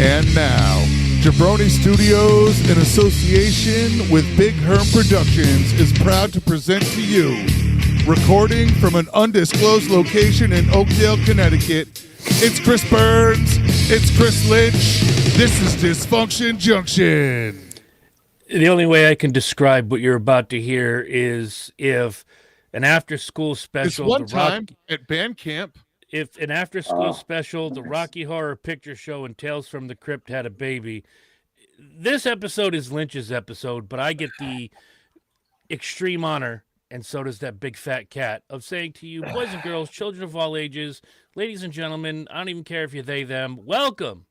And now, Jabroni Studios, in association with Big Herm Productions, is proud to present to you, recording from an undisclosed location in Oakdale, Connecticut, it's Chris Burns, it's Chris Lynch, this is Dysfunction Junction. The only way I can describe what you're about to hear is if an after-school special... It's one time at band camp. If an after-school special, the Rocky Horror Picture Show and Tales from the Crypt had a baby, this episode is Lynch's episode, but I get the extreme honor, and so does that big fat cat, of saying to you, boys and girls, children of all ages, ladies and gentlemen, I don't even care if you're they, them, welcome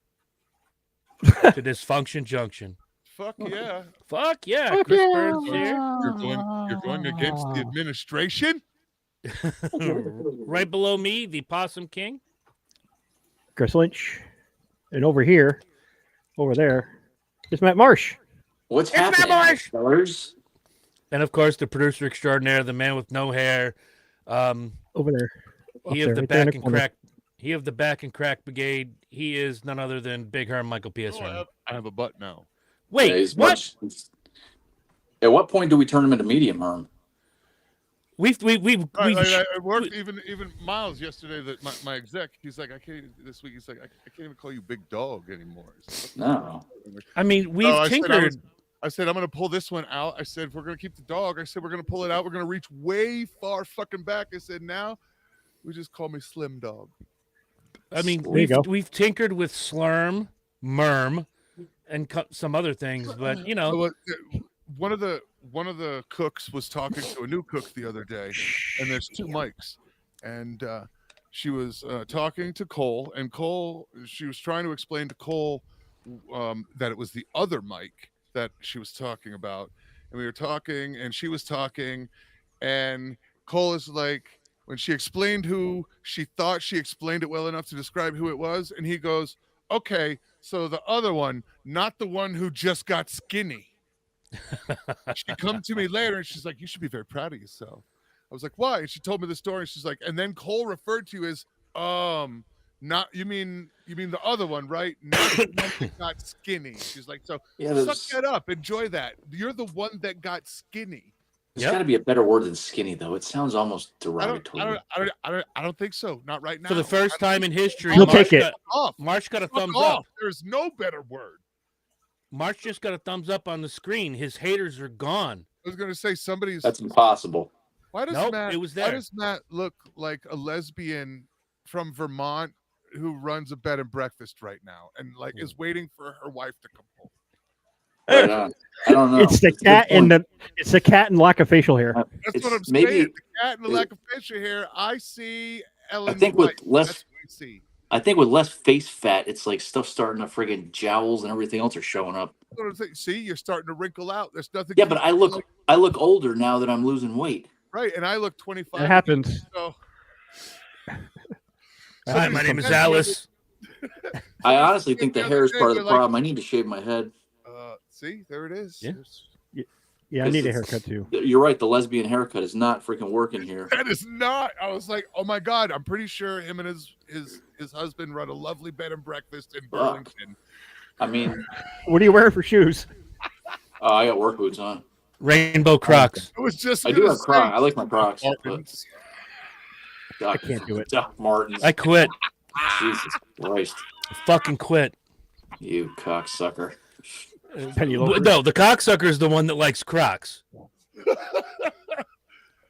to Dysfunction Junction. Fuck yeah. Fuck yeah. Chris Burns here. You're going against the administration? Right below me, the Possum King. Chris Lynch. And over there, is Matt Marsh. What's happening, Matt Marsh, fellas? And of course, the producer extraordinaire, the man with no hair. Over there. He of the back and crack. He of the back and crack brigade. He is none other than Big Herm Michael P.S. I have a butt now. Wait, Yeah, what? At what point do we turn him into medium, Herm? We've I worked even Miles yesterday. That my exec, he's like, I can't this week. He's like, I can't even call you Big Dog anymore. Like, No. I mean, we've tinkered. I said I'm gonna pull this one out. I said if we're gonna keep the dog. I said we're gonna pull it out. We're gonna reach way far fucking back. I said now we just call me Slim Dog. I mean, we've tinkered with Slurm, Merm, and some other things, but you know. One of the cooks was talking to a new cook the other day, and there's two mics, and she was talking to Cole, and she was trying to explain to Cole that it was the other mic that she was talking about, and we were talking, and she was talking, and Cole is like, when she explained who she thought she explained it well enough to describe who it was, and he goes, okay, so the other one, not the one who just got skinny. She come to me later and she's like, you should be very proud of yourself. I was like, why? And she told me the story. And she's like, and then Cole referred to you as not you mean the other one, right? Not the one that got skinny. She's like, so suck that up, enjoy that. You're the one that got skinny. There's got to be a better word than skinny, though. It sounds almost derogatory. I don't think so. Not right now. For the first time in history, Marsh got a thumbs up. There's no better word. Marsh just got a thumbs up on the screen. His haters are gone. I was going to say That's impossible. Why does it was there. Why does Matt look like a lesbian from Vermont who runs a bed and breakfast right now and is waiting for her wife to come home? I don't know. It's the cat and lack of facial hair. That's what I'm saying. The cat and the lack of facial hair. I see Ellen. I think with less. That's what I see. I think with less face fat, it's like stuff starting to friggin' jowls and everything else are showing up. See, you're starting to wrinkle out. There's nothing. Yeah, but I look older now that I'm losing weight. Right, and I look 25. It happens. So. Hi, my name is Alice. I honestly think the hair is part of the problem. I need to shave my head. See, there it is. Yeah, I need a haircut too. You're right. The lesbian haircut is not freaking working here. That is not. I was like, oh my God. I'm pretty sure him and his husband run a lovely bed and breakfast in Burlington. I mean, what are you wearing for shoes? I got work boots on. Rainbow Crocs. I do have Crocs. I like my Crocs. I can't do it. Doc Martens. I quit. Jesus Christ. I fucking quit. You cocksucker. No, the cocksucker is the one that likes Crocs.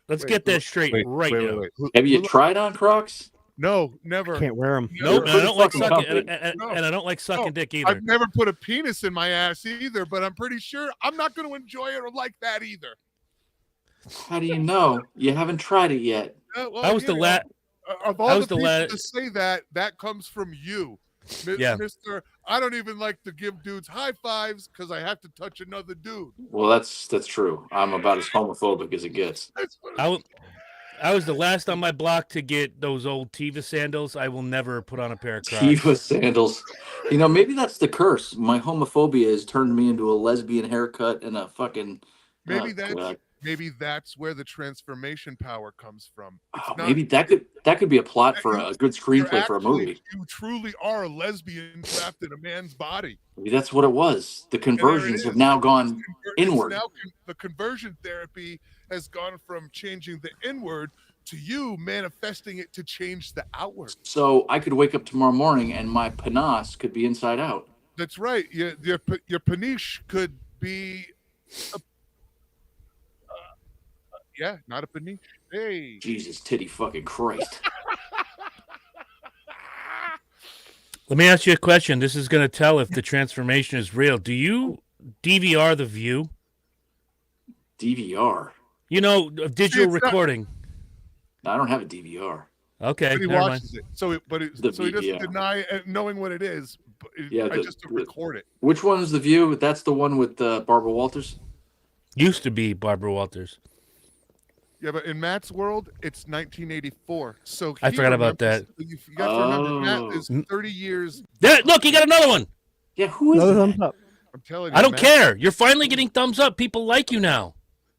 Let's get that straight right now. Have you tried on Crocs? No, never. I can't wear them. Nope, and I don't like sucking, and I don't like sucking dick either. I've never put a penis in my ass either, but I'm pretty sure I'm not going to enjoy it like that either. How do you know? You haven't tried it yet. I was the last. Of all the people to say that comes from you. Mr. I don't even like to give dudes high fives because I have to touch another dude. Well, that's true. I'm about as homophobic as it gets. I was the last on my block to get those old Tiva sandals. I will never put on a pair of Crocs. Tiva sandals. Maybe that's the curse. My homophobia has turned me into a lesbian haircut and a fucking. Maybe that's where the transformation power comes from. Maybe that could. That could be a plot for a good You're screenplay for a movie. you truly are a lesbian trapped in a man's body. Maybe that's what it was. The And there it conversions have is. now It's gone inward. now the conversion therapy has gone from changing the inward to you manifesting it to change the outward. So I could wake up tomorrow morning and my panas could be inside out. That's right. Your paniche could be yeah, not a paniche. Hey. Jesus, titty fucking Christ. Let me ask you a question. This is going to tell if the transformation is real. Do you DVR The View? DVR? You know, digital recording. No, I don't have a DVR. Okay, But he never watches mind. it. So he doesn't deny knowing what it is. But I just record it. Which one's The View? That's the one with Barbara Walters? Used to be Barbara Walters. Yeah, but in Matt's world, it's 1984. So I forgot about that. You got to remember, Matt is 30 years. Look, you got another one. Yeah, who is Another that? thumbs up. I'm telling you. I don't Matt, care. You're finally getting thumbs up. People like you now.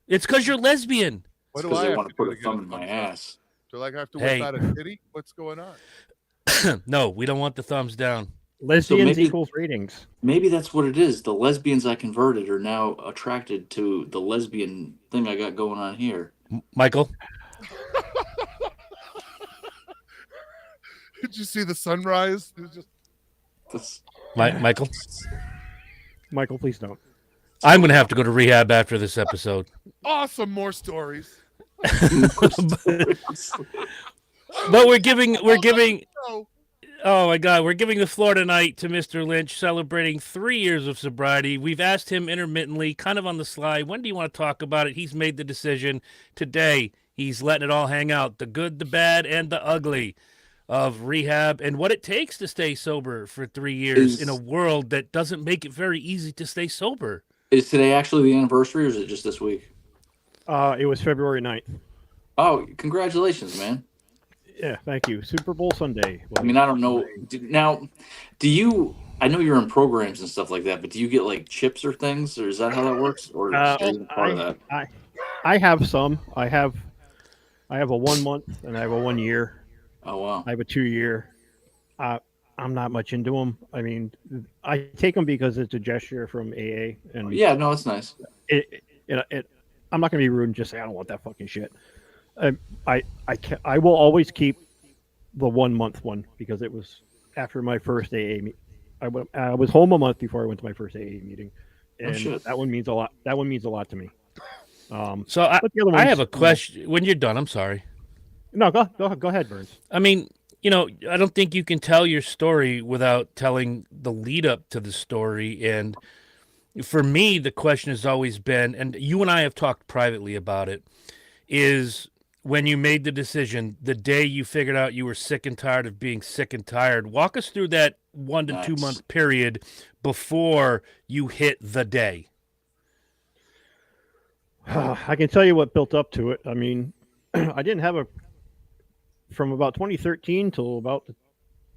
It's because you're lesbian. What do Because I they have want to to do put a to get thumb in my thumbs up? ass. Do I have to Hey. whip out a titty? What's going on? No, we don't want the thumbs down. Lesbians maybe- equals ratings. Maybe that's what it is. The lesbians I converted are now attracted to the lesbian thing I got going on here. Michael? Did you see the sunrise? It was just That's, Michael? Michael, please don't. I'm going to have to go to rehab after this episode. awesome. More stories. But we're giving Oh, oh my God, we're giving the floor tonight to Mr. Lynch, celebrating 3 years of sobriety. We've asked him intermittently, kind of on the sly, when do you want to talk about it? He's made the decision today. He's letting it all hang out, the good, the bad, and the ugly of rehab and what it takes to stay sober for 3 years in a world that doesn't make it very easy to stay sober. Is today actually the anniversary or is it just this week? It was February 9th. Oh, congratulations, man. Yeah, thank you. Super Bowl Sunday. I mean, I don't know. Now, do you, I know you're in programs and stuff like that, but do you get like chips or things, or is that how that works? Or are you part of that? I have some. I have a 1 month and I have a 1 year. Oh, wow. I have a 2 year. I'm not much into them. I mean, I take them because it's a gesture from AA, and Yeah, no, that's nice. I'm not gonna be rude and just say I don't want that fucking shit. I will always keep the 1 month one because it was after my first AA meeting. I was home a month before I went to my first AA meeting, and shit. that one means a lot. That one means a lot to me. So but the other I have ones, a question. When you're done, I'm sorry. No, go ahead, Burns. I mean, you know, I don't think you can tell your story without telling the lead up to the story. And for me, the question has always been, and you and I have talked privately about it, is when you made the decision, the day you figured out you were sick and tired of being sick and tired. Walk us through that 1 to 2 month period before you hit the day. I can tell you what built up to it. I mean, I didn't have from about 2013 till about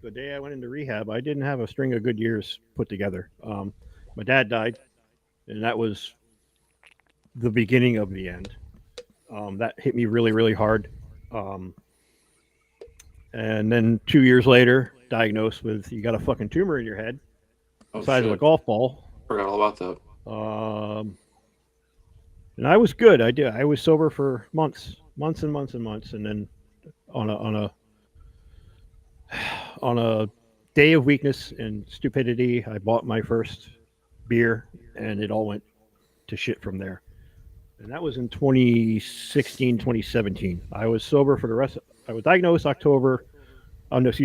the day I went into rehab, I didn't have a string of good years put together. My dad died, and that was the beginning of the end. That hit me really, really hard. And then 2 years later, diagnosed with you got a fucking tumor in your head, the size of a golf ball. Forgot all about that. And I was good. I was sober for months, and then on a day of weakness and stupidity, I bought my first beer, and it all went to shit from there. And that was in 2016, 2017. I was sober for the rest. I was diagnosed August of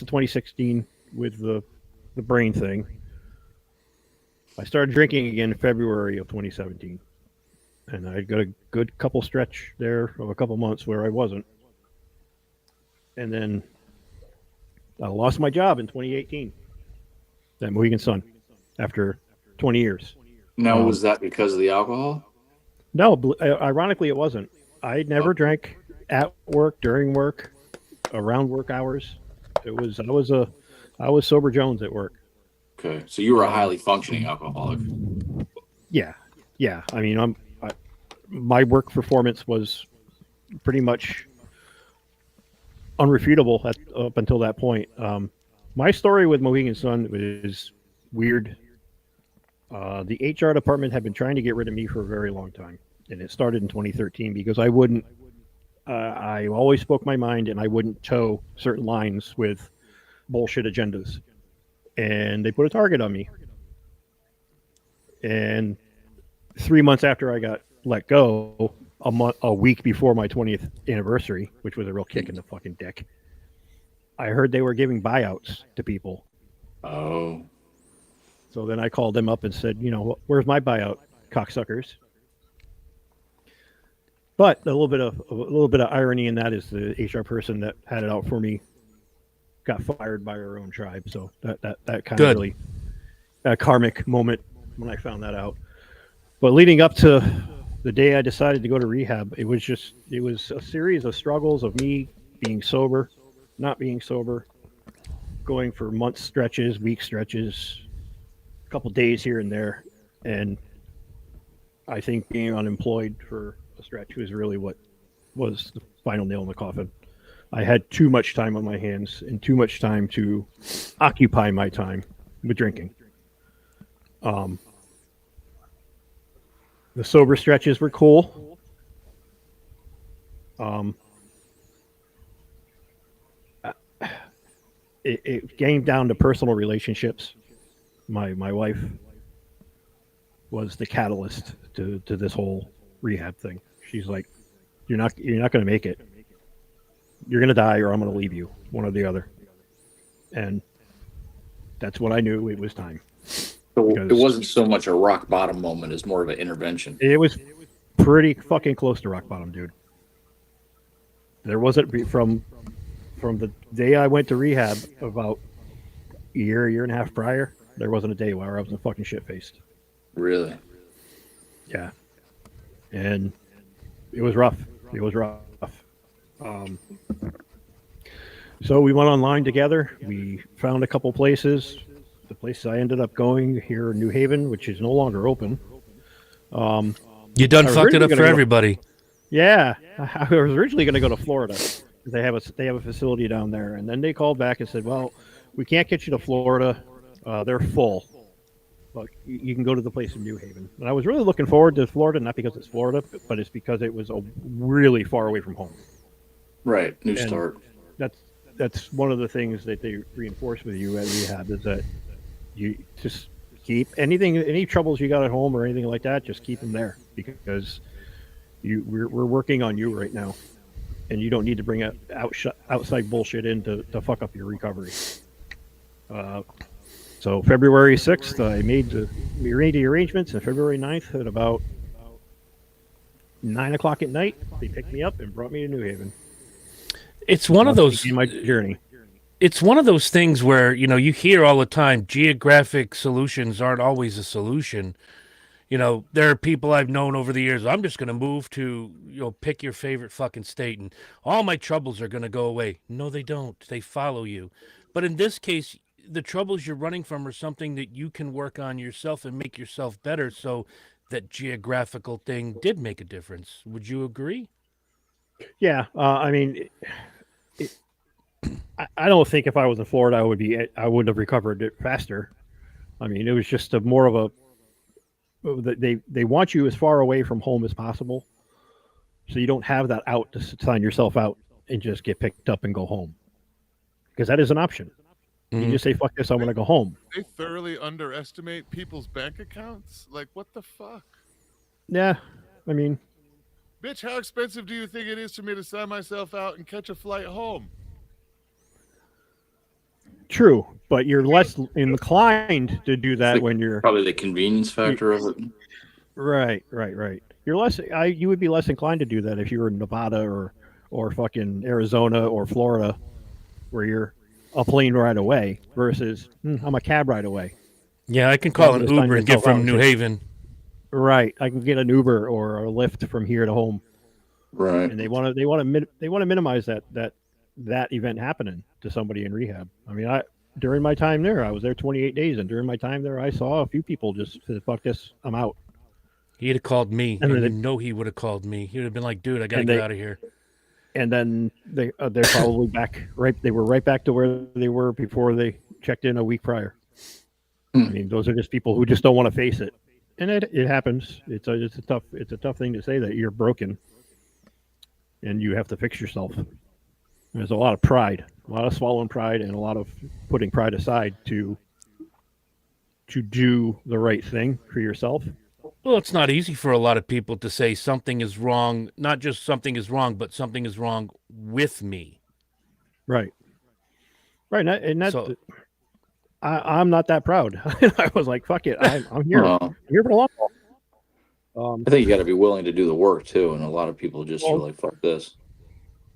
2016 with the brain thing. I started drinking again in February of 2017. And I got a good couple stretch there of a couple months where I wasn't. And then I lost my job in 2018. That Mohegan Sun after 20 years. Now, was that because of the alcohol? No, ironically, it wasn't. I never drank at work, during work, around work hours. I was sober Jones at work. Okay, so you were a highly functioning alcoholic. Yeah. I mean, my work performance was pretty much unrefutable up until that point. My story with Mohegan Sun was weird. The HR department had been trying to get rid of me for a very long time, and it started in 2013 because I wouldn't. I always spoke my mind, and I wouldn't toe certain lines with bullshit agendas, and they put a target on me. And 3 months after I got let go, a week before my 20th anniversary, which was a real kick in the fucking dick, I heard they were giving buyouts to people. Oh. So then I called them up and said, where's my buyout, cocksuckers? But a little bit of irony in that is the HR person that had it out for me got fired by her own tribe. So that kind of really a karmic moment when I found that out. But leading up to the day I decided to go to rehab, it was a series of struggles of me being sober, not being sober, going for month stretches, week stretches, a couple days here and there. And I think being unemployed for a stretch was really what was the final nail in the coffin. I had too much time on my hands and too much time to occupy my time with drinking. The sober stretches were cool. It came down to personal relationships. My wife was the catalyst to this whole rehab thing. She's like, you're not going to make it. You're going to die, or I'm going to leave you, one or the other. And that's when I knew it was time. So it wasn't so much a rock bottom moment as more of an intervention. It was pretty fucking close to rock bottom, dude. There wasn't from the day I went to rehab about a year and a half prior, there wasn't a day where I wasn't fucking shit faced. Really? Yeah. And it was rough. So we went online together. We found a couple places. The place I ended up going here in New Haven, which is no longer open. You done fucked it up for everybody. Yeah, I was originally going to go to Florida. They have a facility down there, and then they called back and said, "Well, we can't get you to Florida. They're full. But you can go to the place in New Haven." And I was really looking forward to Florida, not because it's Florida, but it's because it was really far away from home. Right, new start. That's one of the things that they reinforce with you at rehab is that you just keep any troubles you got at home or anything like that, just keep them there because we're working on you right now, and you don't need to bring outside bullshit in to fuck up your recovery. So February 6th, we made the arrangements, and February 9th at about 9 o'clock at night, they picked me up and brought me to New Haven. It's one of those my journey. It's one of those things where, you hear all the time, geographic solutions aren't always a solution. There are people I've known over the years, I'm just going to move to, pick your favorite fucking state and all my troubles are going to go away. No, they don't. They follow you. But in this case, the troubles you're running from are something that you can work on yourself and make yourself better. So that geographical thing did make a difference. Would you agree? Yeah. I mean, I don't think if I was in Florida, I would have recovered it faster. I mean, it was just more of they want you as far away from home as possible, so you don't have that out to sign yourself out and just get picked up and go home, because that is an option. You just say, "Fuck this, I want to go home." They thoroughly underestimate people's bank accounts. Like, what the fuck? Yeah, I mean, bitch, how expensive do you think it is for me to sign myself out and catch a flight home? True, but you're less inclined to do that when you're probably the convenience factor of it. Right. You're less. You would be less inclined to do that if you were in Nevada or fucking Arizona or Florida, where you're a plane ride away versus I'm a cab ride away. Yeah, I can call an Uber and get from New Haven. Right, I can get an Uber or a Lyft from here to home. Right, and they want to minimize that event happening to somebody in rehab. I mean, during my time there, I was there 28 days, and during my time there, I saw a few people just said, "Fuck this, I'm out." He'd have called me, and he would have called me. He would have been like, "Dude, I gotta get out of here." and then they're probably back right. They were right back to where they were before they checked in a week prior. I mean, those are just people who just don't want to face it, and it happens. It's a tough thing to say that you're broken, and you have to fix yourself. There's a lot of pride, a lot of swallowing pride, and a lot of putting pride aside to do the right thing for yourself. Well, it's not easy for a lot of people to say something is wrong, not just something is wrong, but something is wrong with me. Right. And that So- I'm not that proud. I was like, fuck it, I'm here. Well, I'm here for the long haul. I think you got to be willing to do the work too, and a lot of people just are Well- like, "Fuck this."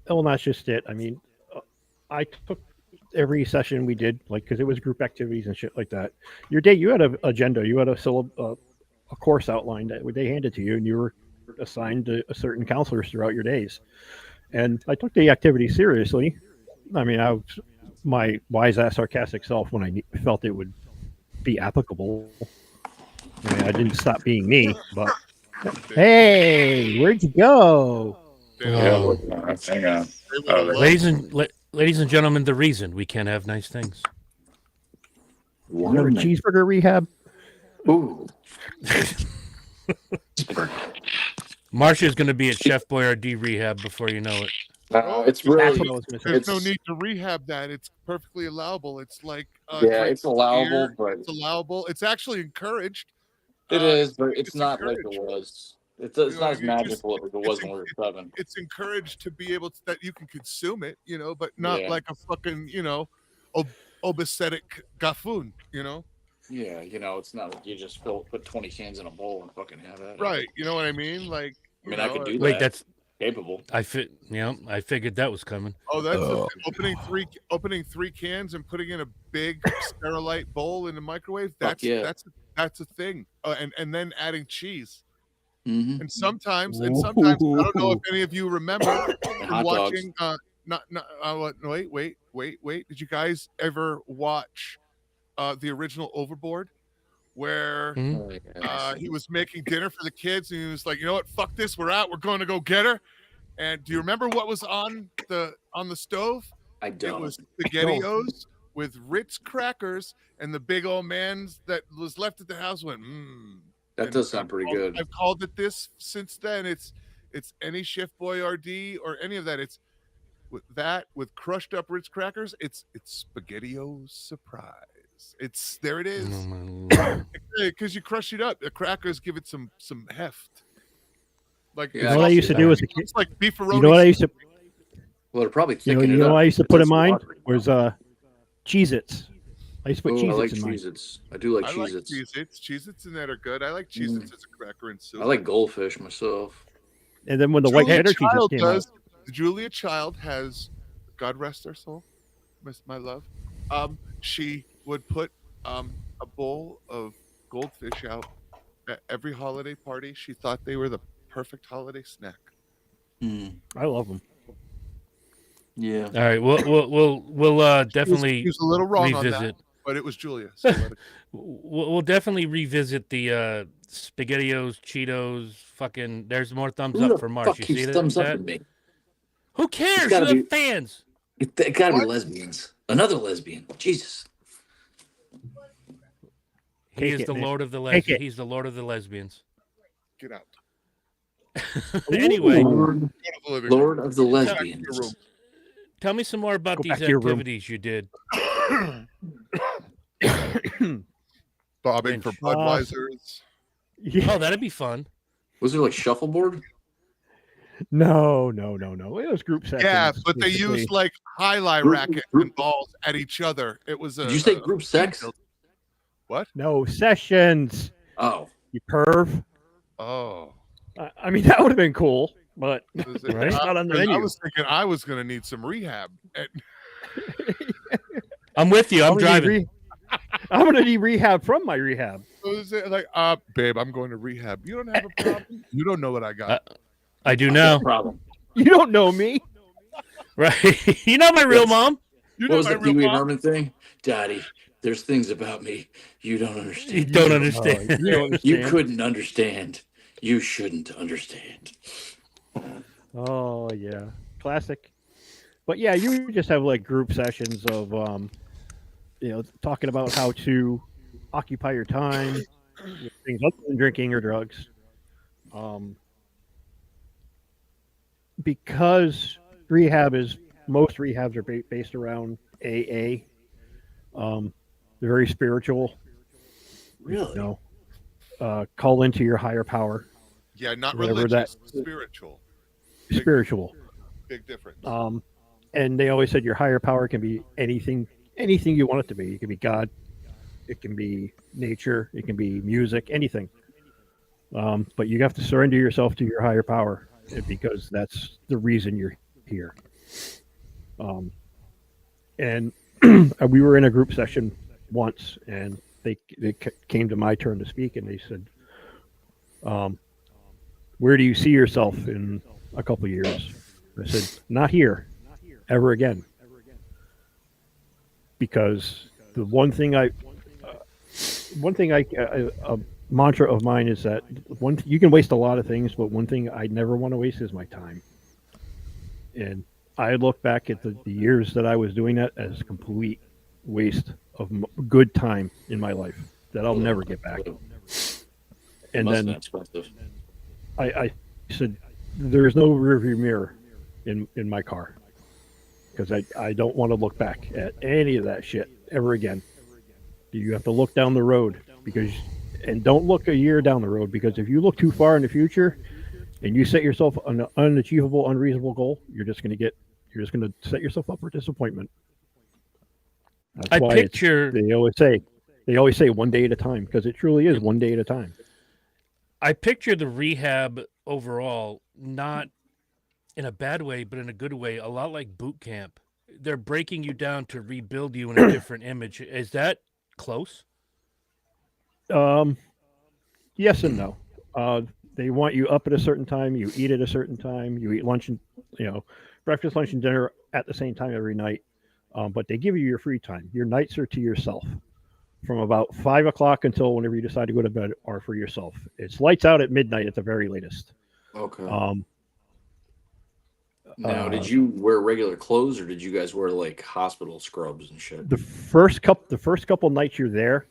Well, that's just it. I mean, I took every session we did, like, because it was group activities and shit like that. Your day, you had an agenda, you had a course outline that they handed to you, and you were assigned to a certain counselors throughout your days. And I took the activity seriously. I mean, I was my wise ass sarcastic self when I felt it would be applicable. I mean, I didn't stop being me, but hey, where'd you go? Oh. Hang on. Ladies and gentlemen, the reason we can't have nice things. You go to cheeseburger rehab? Ooh. Marcia's going to be at Chef Boyardee rehab before you know it. It's That's what I really, was going to say. There's no need to rehab that. It's perfectly allowable. It's like yeah, it's allowable, beer, but it's allowable. It's actually encouraged. it is, but it's it's not like it encouraged. was. It's You know not what as I mean? magical as it was when we were 7. It's encouraged to be able to that you can consume it, but not Yeah. like a fucking, obesetic gaffoon, Yeah, it's not like you just put 20 cans in a bowl and fucking have it. Right. You know what I mean? Like, I mean, I could do Wait, that. that's Capable. I figured that was coming. Oh, that's opening three cans and putting in a big sterilite bowl in the microwave. Fuck yeah. That's a thing. And then adding cheese. Mm-hmm. And sometimes I don't know if any of you remember Hot watching. Wait. Did you guys ever watch the original Overboard, where he was making dinner for the kids and he was like, you know what, fuck this, we're out, we're going to go get her. And do you remember what was on the stove? I don't. It was SpaghettiOs with Ritz crackers, and the big old man's that was left at the house went, That does sound pretty good. I've called it this since then. It's any Chef Boyardee or any of that. It's with crushed up Ritz crackers. It's SpaghettiOs surprise. There it is. Oh, my Lord. Because you crush it up. The crackers give it some heft. Like, Yeah, You know what I used to do as a kid? it's like beefaroni. You know what I used to Well, they're probably you thicken it know up. what I used to It put in does mine water. was Cheez-Its. I used to put Oh, I like Cheez-Its in mine. Cheez-Its. I do like I like Cheez-Its. Cheez-Its. Cheez-Its in that are good. I like Cheez-Its as a cracker and soup. I like goldfish myself. And then when the white Julia cheddar cheeses Child came out, Julia Child has, God rest her soul, my love. She would put a bowl of goldfish out at every holiday party. She thought they were the perfect holiday snack. I love them. Yeah. All right, we'll definitely She was a little wrong on revisit. that, but it was Julia. So let it- We'll definitely revisit the SpaghettiOs, Cheetos. Fucking, there's more thumbs up for March. You see that? thumbs up at me? Who cares? gotta You're the be- fans. It gotta be lesbians. Another lesbian. Jesus. He Take is it, the Nick. Lord of the Take lesbians. it. He's the Lord of the lesbians. Get out. Anyway, Lord, Go to the living room. Lord of the Go back to lesbians. your room. tell me some more about Go these back to your room. activities you did. Bobbing for Lynch. Budweisers. Yeah. Oh, that'd be fun. Was there like shuffleboard? No. It was group sessions. Yeah, but they basically. used like highlight Group- rackets group- and balls at each other. It was a. Did you say group sex? What? No sessions. Oh. You perv. Oh. I mean, that would have been cool, but Was it- Right? it's not on the I menu. was thinking I was going to need some rehab. I'm with you. I'm gonna driving. need I'm gonna need rehab from my rehab. Was it like, babe, I'm going to rehab. You don't have a problem. You don't know what I got. I do No now. problem. You don't know me. Right. You know my real mom. You What know was my that real Pee Wee mom. Herman thing? Daddy, there's things about me you don't You understand. don't understand. You don't You understand. couldn't understand. You shouldn't understand. Oh yeah. classic. But yeah, you just have like group sessions of talking about how to occupy your time with things other than drinking or drugs. Um, because most rehabs are based around AA. They're very spiritual. Really? Call into your higher power. Yeah, not Whatever religious, spiritual. Spiritual. Big difference. And they always said your higher power can be anything you want it to be. It can be God, it can be nature, it can be music, anything. But you have to surrender yourself to your higher power because that's the reason you're here. And we were in a group session once, and they came to my turn to speak, and they said, "Where do you see yourself in a couple of years?" I said, "Not here, ever again." Because the one thing a mantra of mine is that you can waste a lot of things, but one thing I never want to waste is my time. And I look back at the years that I was doing that as a complete waste of good time in my life that I'll never get back. And then I said, "There's no rearview mirror in my car because I don't want to look back at any of that shit ever again. You have to look down the road and don't look a year down the road, because if you look too far in the future and you set yourself an unachievable, unreasonable goal, you're just going to set yourself up for disappointment." That's why they always say 1 day at a time, because it truly is 1 day at a time. I picture the rehab overall, not in a bad way, but in a good way, a lot like boot camp. They're breaking you down to rebuild you in a different image. Is that close? Yes and no. They want you up at a certain time. You eat at a certain time. You eat lunch and breakfast, lunch, and dinner at the same time every night. But they give you your free time. Your nights are to yourself. From about 5 o'clock until whenever you decide to go to bed are for yourself. It's lights out at midnight at the very latest. Okay. Now, did you wear regular clothes, or did you guys wear like hospital scrubs and shit? The first couple nights you're there,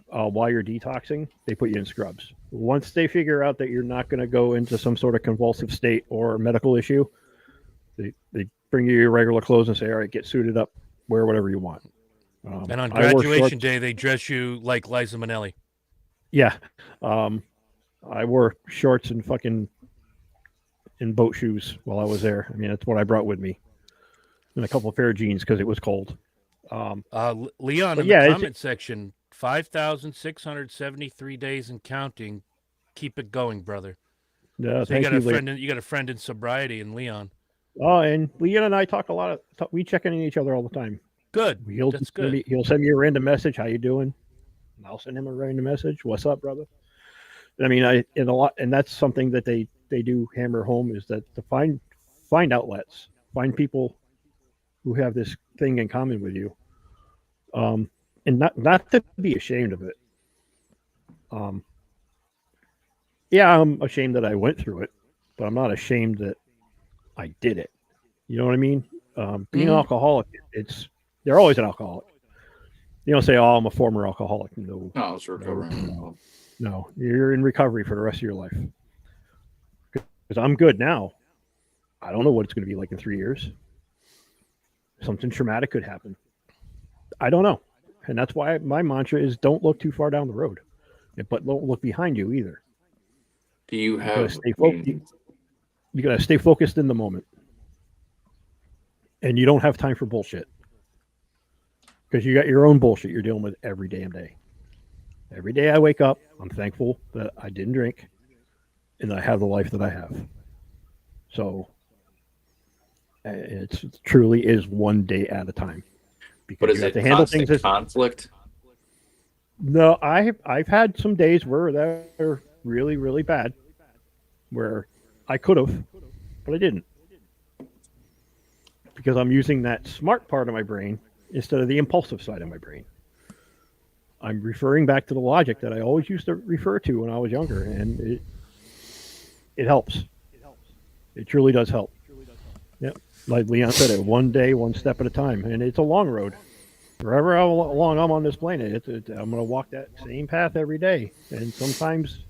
while you're detoxing, they put you in scrubs. Once they figure out that you're not going to go into some sort of convulsive state or medical issue, they bring you your regular clothes and say, "All right, get suited up, wear whatever you want." And on graduation day, they dress you like Liza Minnelli. Yeah. I wore shorts and boat shoes while I was there. I mean, that's what I brought with me. And a couple of pair of jeans because it was cold. Leon, in the comment section, 5,673 days and counting. Keep it going, brother. Yeah, so you got a friend in sobriety in Leon. Oh, and Leon and I talk a lot. We check in on each other all the time. Good. That's good. He'll send me a random message. "How you doing?" And I'll send him a random message. "What's up, brother?" I mean, and that's something that they do hammer home, is that to find outlets, find people who have this thing in common with you, and not to be ashamed of it. Yeah, I'm ashamed that I went through it, but I'm not ashamed that I did it. You know what I mean? Being an alcoholic, they're always an alcoholic. You don't say, "Oh, I'm a former alcoholic." No. No, it's recovering. No, you're in recovery for the rest of your life. Because I'm good now. I don't know what it's going to be like in 3 years. Something traumatic could happen. I don't know. And that's why my mantra is don't look too far down the road, but don't look behind you either. Do you have... You got to stay focused in the moment. And you don't have time for bullshit. Because you got your own bullshit you're dealing with every damn day. Every day I wake up, I'm thankful that I didn't drink and I have the life that I have. So it truly is 1 day at a time. But is it constant conflict? No, I've had some days where they're really, really bad, where I could have, but I didn't. Because I'm using that smart part of my brain instead of the impulsive side of my brain. I'm referring back to the logic that I always used to refer to when I was younger, and it helps. It truly does help. Yep. like Leon said, it one day, one step at a time, and it's a long road. Wherever long I'm on this planet, I'm going to walk that same path every day, and sometimes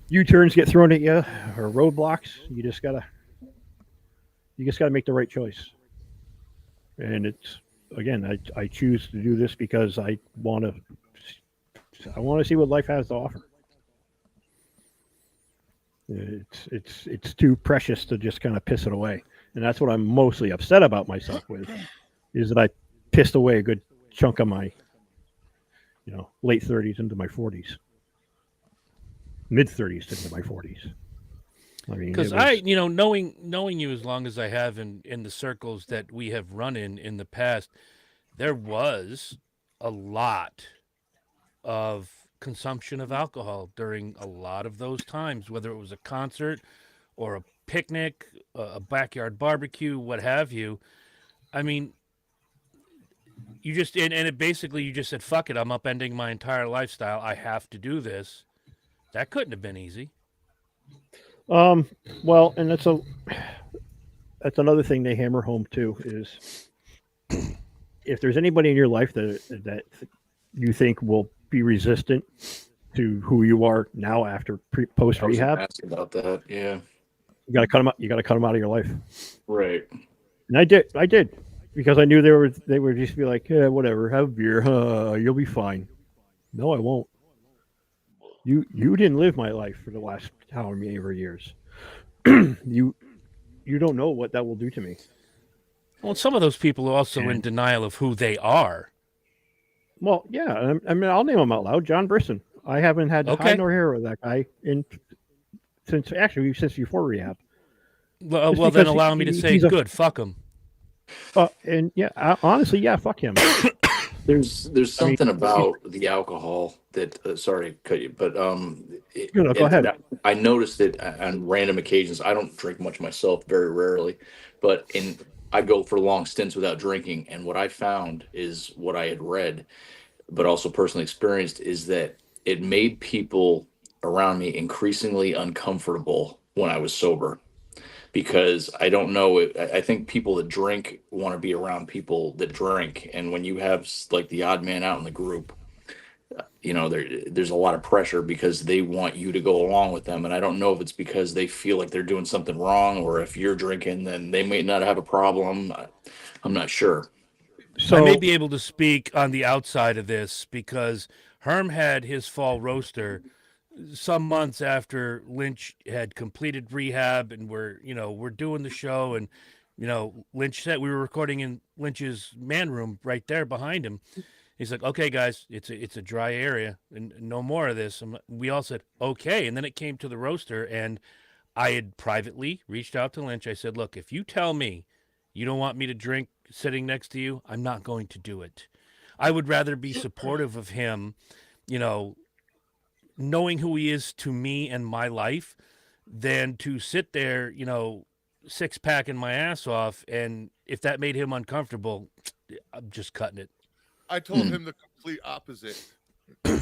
U-turns get thrown at you or roadblocks. You just gotta make the right choice. And it's again, I choose to do this because I want to see what life has to offer. It's too precious to just kind of piss it away, and that's what I'm mostly upset about myself with, is that I pissed away a good chunk of my, late 30s into my 40s, mid 30s into my 40s. I mean, because knowing you as long as I have in the circles that we have run in the past, there was a lot of consumption of alcohol during a lot of those times, whether it was a concert or a picnic, a backyard barbecue, what have you. I mean, you just and it basically you just said, fuck it, I'm upending my entire lifestyle, I have to do this. That couldn't have been easy. Well, and that's another thing they hammer home too, is if there's anybody in your life that you think will be resistant to who you are now after post rehab, about that, yeah, you got to cut them out. You got to cut them out of your life, right? And I did, because I knew they would just be like, yeah, whatever, have a beer, you'll be fine. No, I won't. You didn't live my life for the last however many years. You don't know what that will do to me. Well, some of those people are also in denial of who they are. Well, yeah, I mean, I'll name them out loud. John Brisson. I haven't had hide nor hair with that guy since before rehab. Well, then allow me to say, good, fuck him. And yeah, honestly, yeah, fuck him. There's something about the alcohol that sorry to cut you, but go ahead. I noticed it on random occasions. I don't drink much myself, very rarely, but I go for long stints without drinking, and what I found is what I had read, but also personally experienced, is that it made people around me increasingly uncomfortable when I was sober. Because I don't know, I think people that drink want to be around people that drink, and when you have like the odd man out in the group, there's a lot of pressure because they want you to go along with them, and I don't know if it's because they feel like they're doing something wrong, or if you're drinking, then they may not have a problem. I'm not sure. So I may be able to speak on the outside of this because Herm had his fall roaster some months after Lynch had completed rehab, and we're doing the show, and Lynch said we were recording in Lynch's man room right there behind him. He's like, okay, guys, it's a dry area and no more of this. We all said, okay. And then it came to the roaster, and I had privately reached out to Lynch. I said, look, if you tell me you don't want me to drink sitting next to you, I'm not going to do it. I would rather be supportive of him, knowing who he is to me and my life, than to sit there, six packing my ass off. And if that made him uncomfortable, I'm just cutting it. I told him the complete opposite. No,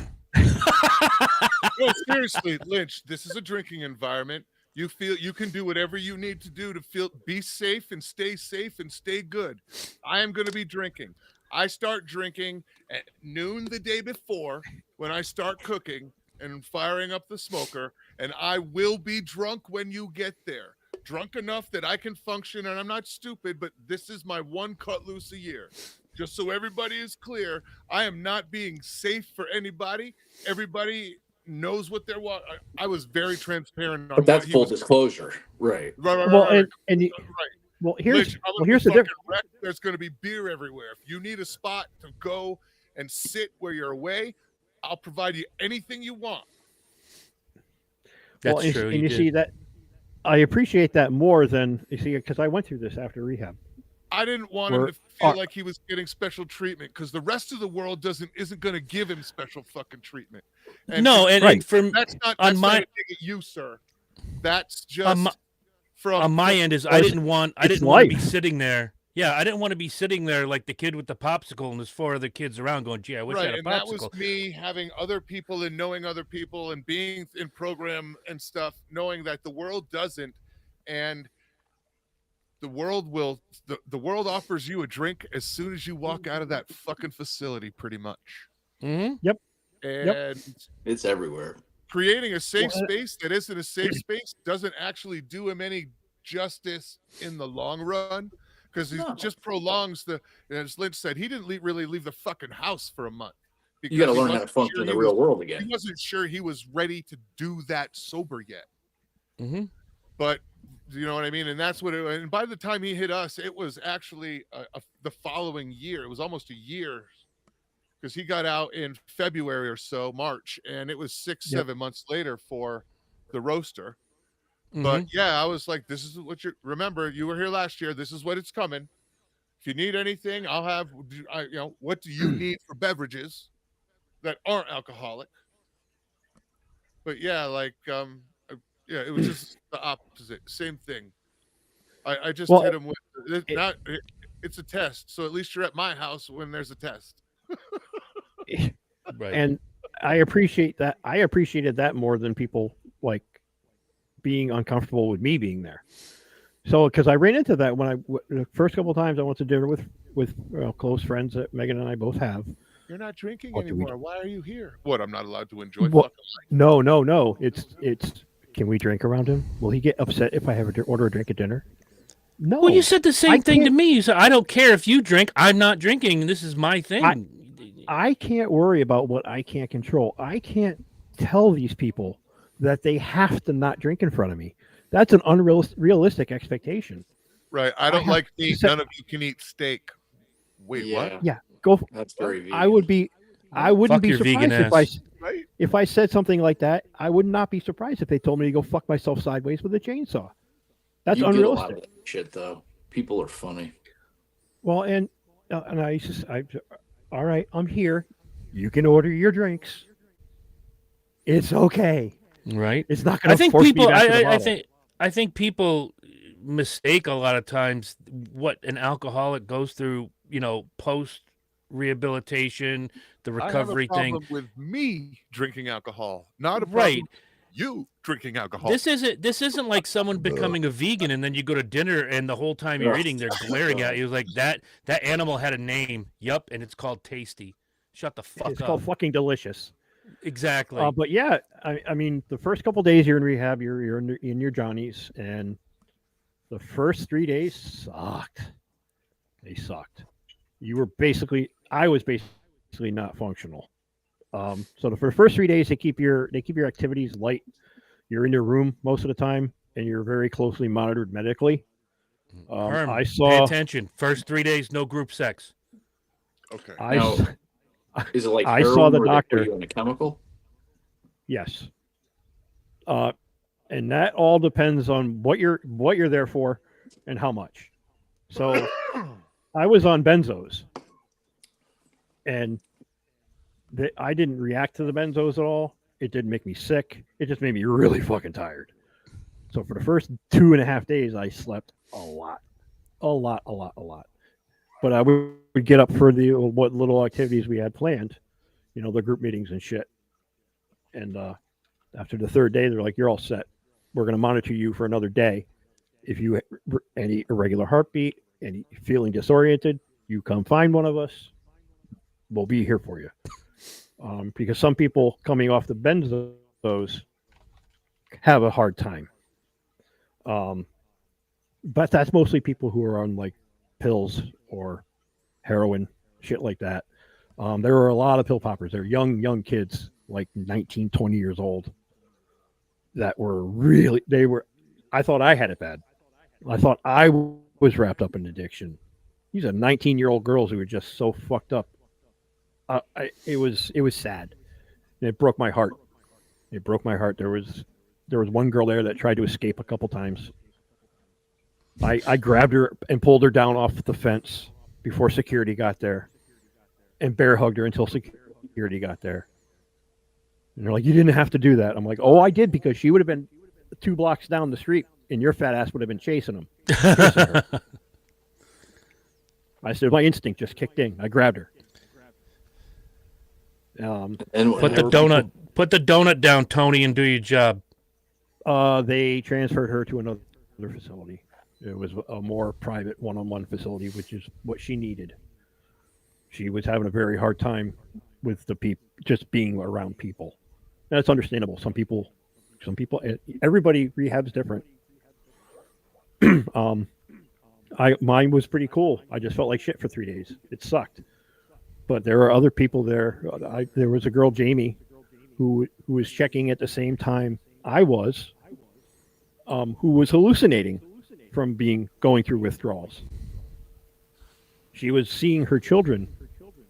seriously, Lynch, this is a drinking environment. You feel you can do whatever you need to do to be safe and stay good. I am going to be drinking. I start drinking at noon the day before when I start cooking and firing up the smoker, and I will be drunk when you get there. Drunk enough that I can function, and I'm not stupid, but this is my one cut loose a year. Just so everybody is clear, I am not being safe for anybody. Everybody knows what they're watching. I was very transparent on. But that's full disclosure, right? Right. Well, right. Well, here's the difference. There's going to be beer everywhere. If you need a spot to go and sit where you're away, I'll provide you anything you want. That's true. And you see that I appreciate that more than you see, because I went through this after rehab. I didn't want him to feel like he was getting special treatment, because the rest of the world isn't going to give him special fucking treatment. And that's not a dig at you, sir. That's just on my end is I didn't want to be sitting there. Yeah, I didn't want to be sitting there like the kid with the popsicle and there's four other kids around going, gee, I wish I had a popsicle. And that was me having other people and knowing other people and being in program and stuff, knowing that the world doesn't. And the world will the world offers you a drink as soon as you walk out of that fucking facility, pretty much. Mm-hmm. Yep. And It's everywhere. creating a safe space that isn't a safe space doesn't actually do him any justice in the long run, because he just prolongs the. As Lynch said, he didn't really leave the fucking house for a month. You got to Because he learn how to wasn't function sure in the he real was- world He again. wasn't sure he was ready to do that sober yet. Mm-hmm. But you know what I mean? And that's what it, and by the time he hit us, it was actually the following year. It was almost a year, because he got out in February or so, March, and it was 6-7 months later for the roaster. But yeah, I was like, this is what you remember. You were here last year. This is what it's coming. If you need anything, I'll have, what do you need for beverages that aren't alcoholic? But yeah, like, yeah, it was just the opposite. Same thing. I just hit him with it's a test. So at least you're at my house when there's a test. Right. And I appreciate that. I appreciated that more than people like being uncomfortable with me being there. So, because I ran into that when the first couple of times I went to dinner with close friends that Megan and I both have. You're not drinking What do we anymore. Why are you here? What? I'm not allowed to enjoy Well, fucking No. life. It's. Can we drink around him? Will he get upset if I have order a drink at dinner? No. Well, you said the same thing to can't- me. You said, I don't care if you drink. I'm not drinking. This is my thing. I can't worry about what I can't control. I can't tell these people that they have to not drink in front of me. That's an unrealistic expectation. Right. I don't like meat. None of you can eat steak. Wait, what? Yeah, go. That's very vegan. I wouldn't Fuck be your vegan surprised Right? if I said something like that. I would not be surprised if they told me to go fuck myself sideways with a chainsaw. That's You get a lot unrealistic. of that shit, though. People are funny. Well, and all right, I'm here. You can order your drinks. It's okay. Right. It's not going I to think force people. me back to the I bottle. think people mistake a lot of times what an alcoholic goes through. Post rehabilitation, the recovery I have a thing. problem with me drinking alcohol, not a problem Right. with you drinking alcohol. This isn't like someone becoming a vegan and then you go to dinner and the whole time you're eating they're glaring at you like that animal had a name. Yup, and it's called Tasty. Shut the fuck It's up. called fucking delicious. Exactly. But yeah, I mean, the first couple days you're in rehab, you're in your Johnnies, and the first 3 days sucked. They sucked. I was basically not functional. So for the first 3 days, they keep your activities light. You're in your room most of the time, and you're very closely monitored medically. Herm, I pay saw. attention. First 3 days, no group sex. Okay. Now, is it like I heroin saw the where they doctor. put you on a chemical? Yes. And that all depends on what you're there for and how much. So I was on benzos, and I didn't react to the benzos at all. It didn't make me sick. It just made me really fucking tired. So for the first 2.5 days, I slept a lot. But I would get up for what little activities we had planned, the group meetings and shit. And after the third day, they're like, "You're all set. We're going to monitor you for another day. If you any irregular heartbeat, any feeling disoriented, you come find one of us. We'll be here for you." Because some people coming off the benzos have a hard time. But that's mostly people who are on like pills or heroin, shit like that. There were a lot of pill poppers. They're young kids, like 19, 20 years old, that were I thought I had it bad. I thought I was wrapped up in addiction. These are 19-year-old girls who were just so fucked up. It was sad. And it broke my heart. There was one girl there that tried to escape a couple times. I grabbed her and pulled her down off the fence before security got there, and bear hugged her until security got there. And they're like, "You didn't have to do that." I'm like, "Oh, I did, because she would have been 2 blocks down the street, and your fat ass would have been chasing her." I said, my instinct just kicked in. I grabbed her. And Put the donut down, Tony, and do your job. They transferred her to another facility. It was a more private one-on-one facility, which is what she needed. She was having a very hard time with the people, just being around people. That's understandable. Some people, everybody rehab's different. Mine was pretty cool. I just felt like shit for 3 days. It sucked. But there are other people there. There was a girl, Jamie, who was checking at the same time I was, who was hallucinating from going through withdrawals. She was seeing her children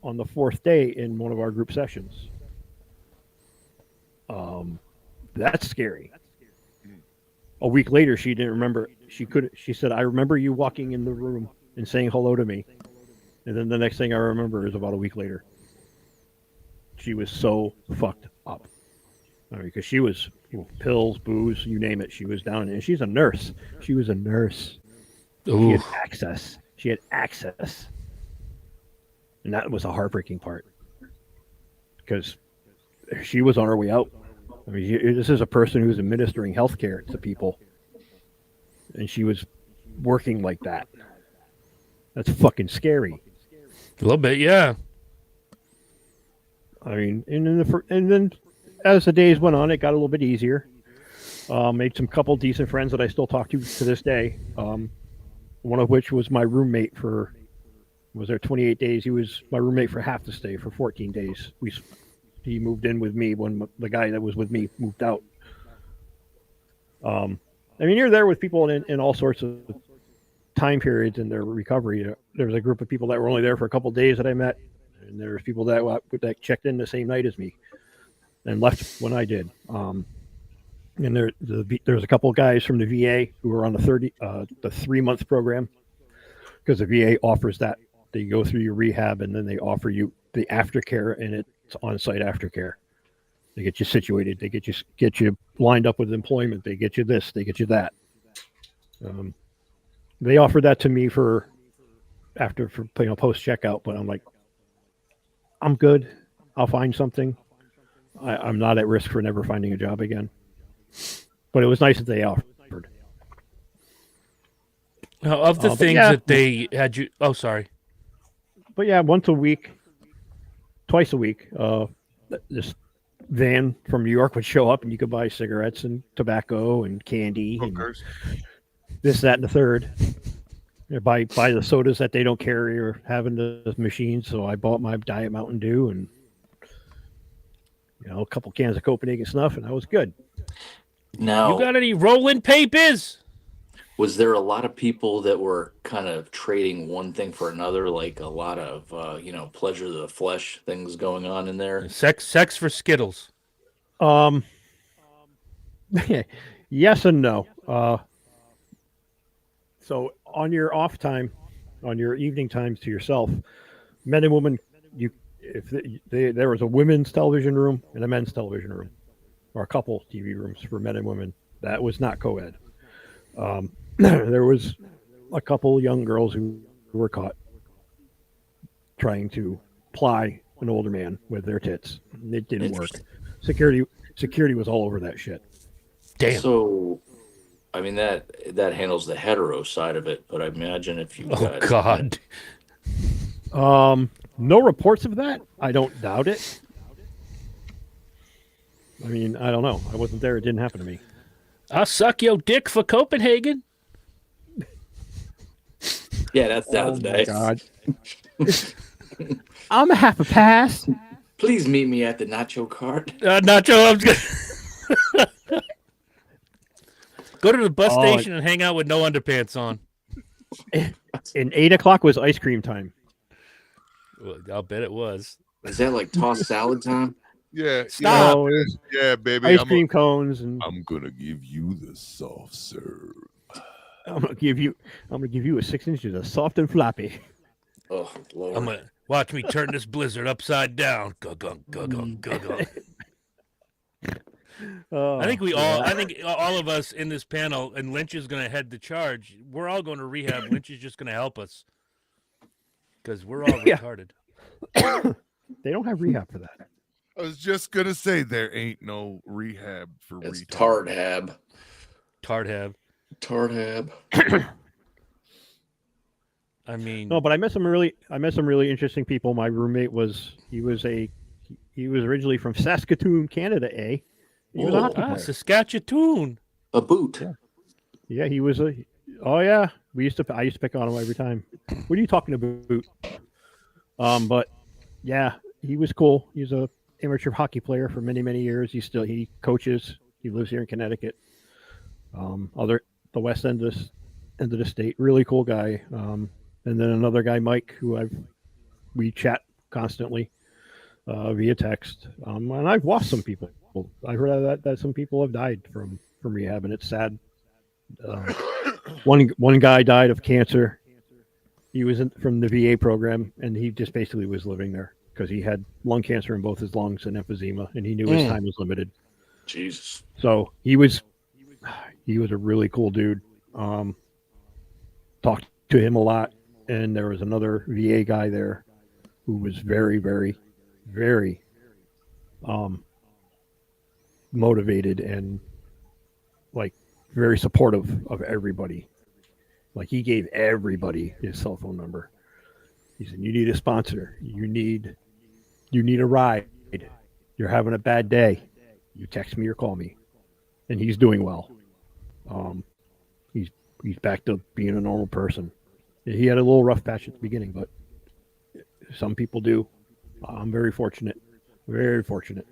on the 4th day in one of our group sessions. That's scary. A week later, she didn't remember. She said, "I remember you walking in the room and saying hello to me." And then the next thing I remember is about a week later. She was so fucked up. I mean, because she was pills, booze, you name it. She was down, and she's a nurse. She was a nurse. She had access. And that was a heartbreaking part. Because she was on her way out. I mean, this is a person who's administering healthcare to people. And she was working like that. That's fucking scary. A little bit, yeah. I mean, and then as the days went on, it got a little bit easier. Made some couple decent friends that I still talk to this day. One of which was my roommate was there 28 days. He was my roommate for half the stay for 14 days. He moved in with me when the guy that was with me moved out. I mean, you're there with people in all sorts of time periods in their recovery. There was a group of people that were only there for a couple of days that I met, and there was people that checked in the same night as me and left when I did. And there's a couple of guys from the VA who were on the 3-month program, because the VA offers that. They go through your rehab and then they offer you the aftercare, and it's on-site aftercare. They get you situated. They get you lined up with employment. They get you this. They get you that. They offered that to me for post checkout, but I'm like, I'm good. I'll find something. I'm not at risk for never finding a job again. But it was nice that they offered. Now, of the things that they had you. Oh, sorry. But yeah, twice a week, this van from New York would show up, and you could buy cigarettes and tobacco and candy, and this, that, and the third. Buy the sodas that they don't carry or have in the machines. So I bought my Diet Mountain Dew and a couple cans of Copenhagen Snuff, and I was good. Now, you got any rolling papers? Was there a lot of people that were kind of trading one thing for another, like a lot of pleasure of the flesh things going on in there? Sex for Skittles. Yes and no. So on your off time, on your evening times to yourself, men and women, there was a women's television room and a men's television room, or a couple TV rooms for men and women. That was not co-ed. There was a couple young girls who were caught trying to ply an older man with their tits. It didn't work. Security was all over that shit. Damn. So, I mean, that handles the hetero side of it, but I imagine if you God. No reports of that. I don't doubt it. I mean, I don't know. I wasn't there. It didn't happen to me. I'll suck your dick for Copenhagen. Yeah, that sounds nice. God. I'm a half a pass. Please meet me at the nacho cart. Nacho, I'm good. Go to the bus station and hang out with no underpants on. And 8 o'clock was ice cream time. Well, I'll bet it was. Is that like tossed salad time? Yeah. Stop. Yeah, baby. Ice cream cones, and I'm gonna give you the soft serve. I'm gonna give you a 6 inches of soft and floppy. Oh Lord! I'm gonna watch me turn this blizzard upside down. Gug-gung, gug-gung, gug-gung. I think all of us in this panel, and Lynch is going to head the charge. We're all going to rehab. Lynch is just going to help us because we're all retarded. They don't have rehab for that. I was just gonna say there ain't no rehab for It's retarded. Tardhab. Tardhab. Tardhab. I mean, No, but I met some really interesting people. My roommate he was originally from Saskatoon, Canada. He was a hockey player. Saskatchewan. A boot. Yeah, he was a. Oh yeah, I used to pick on him every time. What are you talking about? But yeah, he was cool. He's a amateur hockey player for many years. He coaches. He lives here in Connecticut. The west end of the state. Really cool guy. And then another guy, Mike, we chat constantly via text. And I've lost some people. I've heard that some people have died from rehab, and it's sad. One guy died of cancer. He was from the VA program, and he just basically was living there because he had lung cancer in both his lungs and emphysema, and he knew his time was limited. Jesus. So he was a really cool dude. Talked to him a lot, and there was another VA guy there who was very motivated and like very supportive of everybody. Like he gave everybody his cell phone number. He said, "You need a sponsor. You need a ride. You're having a bad day. You text me or call me." And he's doing well. He's back to being a normal person. He had a little rough patch at the beginning, but some people do. I'm very fortunate. Very fortunate.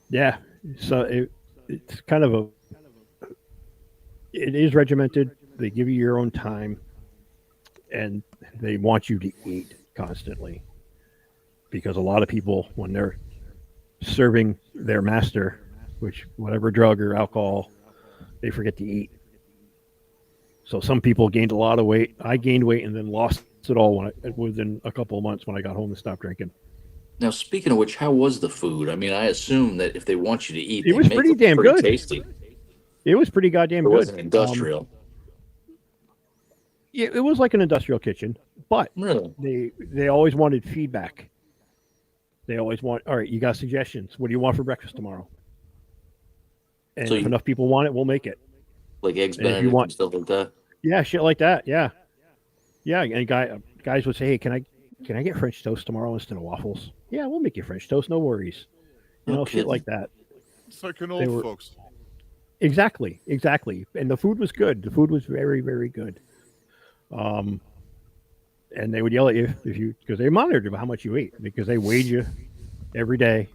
Yeah. So it's kind of it is regimented. They give you your own time, and they want you to eat constantly, because a lot of people, when they're serving their master, which whatever drug or alcohol, they forget to eat. So some people gained a lot of weight. I gained weight and then lost it all within a couple of months when I got home and stopped drinking. Now, speaking of which, how was the food? I mean, I assume that if they want you to eat, it was pretty damn good. Tasty. It was pretty goddamn good. It wasn't industrial. Yeah, it was like an industrial kitchen, but really, they always wanted feedback. They always want, all right, you got suggestions. What do you want for breakfast tomorrow? And if enough people want it, we'll make it. Like eggs Benedict and stuff like that. Yeah, shit like that. Yeah. And guys would say, "Hey, can I get French toast tomorrow instead of waffles?" Yeah, we'll make you French toast. No worries. Shit like that. It's like an old folks. Exactly. And the food was good. The food was very good. And they would yell at you because they monitored how much you ate, because they weighed you every day.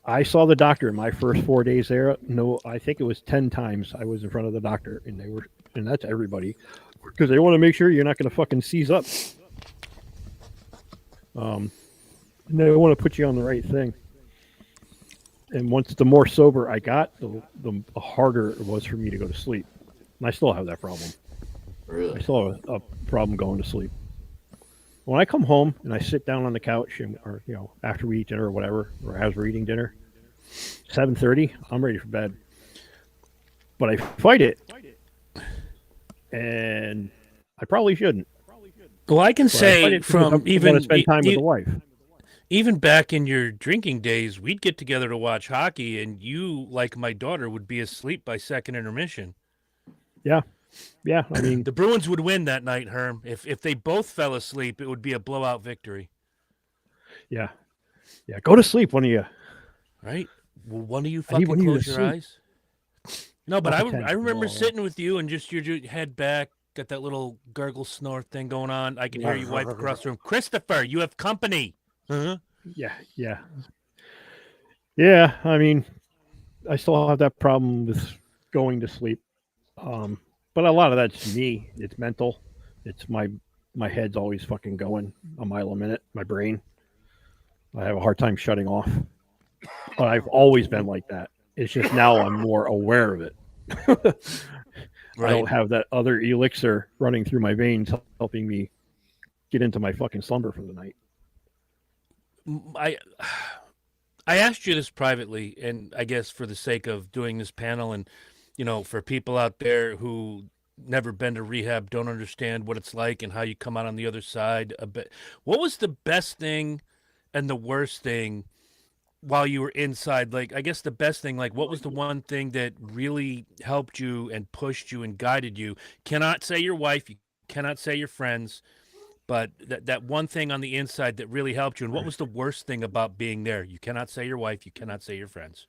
I saw the doctor in my first 4 days there. No, I think it was 10 times I was in front of the doctor, and that's everybody, because they want to make sure you're not going to fucking seize up. And they want to put you on the right thing. And the more sober I got, the harder it was for me to go to sleep. And I still have that problem. Really? I still have a problem going to sleep. When I come home and I sit down on the couch, or after we eat dinner or whatever, or as we're eating dinner, 7:30, I'm ready for bed. But I fight it, and I probably shouldn't. Well, I can say from even to spend time with the wife. Even back in your drinking days, we'd get together to watch hockey, and you, like my daughter, would be asleep by second intermission. Yeah. I mean, the Bruins would win that night, Herm. If they both fell asleep, it would be a blowout victory. Yeah. Go to sleep, one of you. Right? Will one of you fucking close your eyes? No, but I remember sitting with you and just your head back, got that little gargle snort thing going on. I can hear you wipe across the room. Christopher, you have company. Yeah. Yeah. I mean, I still have that problem with going to sleep. But a lot of that's me. It's mental. It's my head's always fucking going a mile a minute. My brain. I have a hard time shutting off. But I've always been like that. It's just now I'm more aware of it. Right. I don't have that other elixir running through my veins helping me get into my fucking slumber for the night. I asked you this privately, and I guess for the sake of doing this panel, and for people out there who never been to rehab, don't understand what it's like and how you come out on the other side a bit. What was the best thing and the worst thing while you were inside? Like, I guess the best thing, like, what was the one thing that really helped you and pushed you and guided you? Cannot say your wife, you cannot say your friends, but that one thing on the inside that really helped you. And what was the worst thing about being there? You cannot say your wife, you cannot say your friends.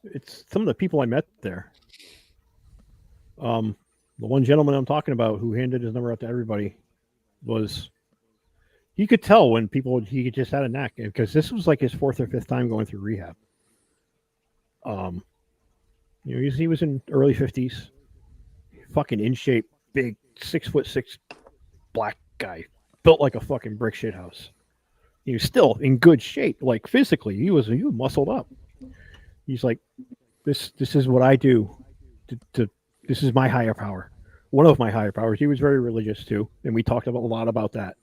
It's some of the people I met there. The one gentleman I'm talking about who handed his number out to everybody was, you could tell when people, he just had a knack, because this was like his 4th or 5th time going through rehab. He was in early 50s, fucking in shape, big 6'6" black guy, built like a fucking brick shit house. He was still in good shape, like physically. He was muscled up. He's like, this is what I do. This is my higher power. One of my higher powers. He was very religious too, and we talked about a lot about that.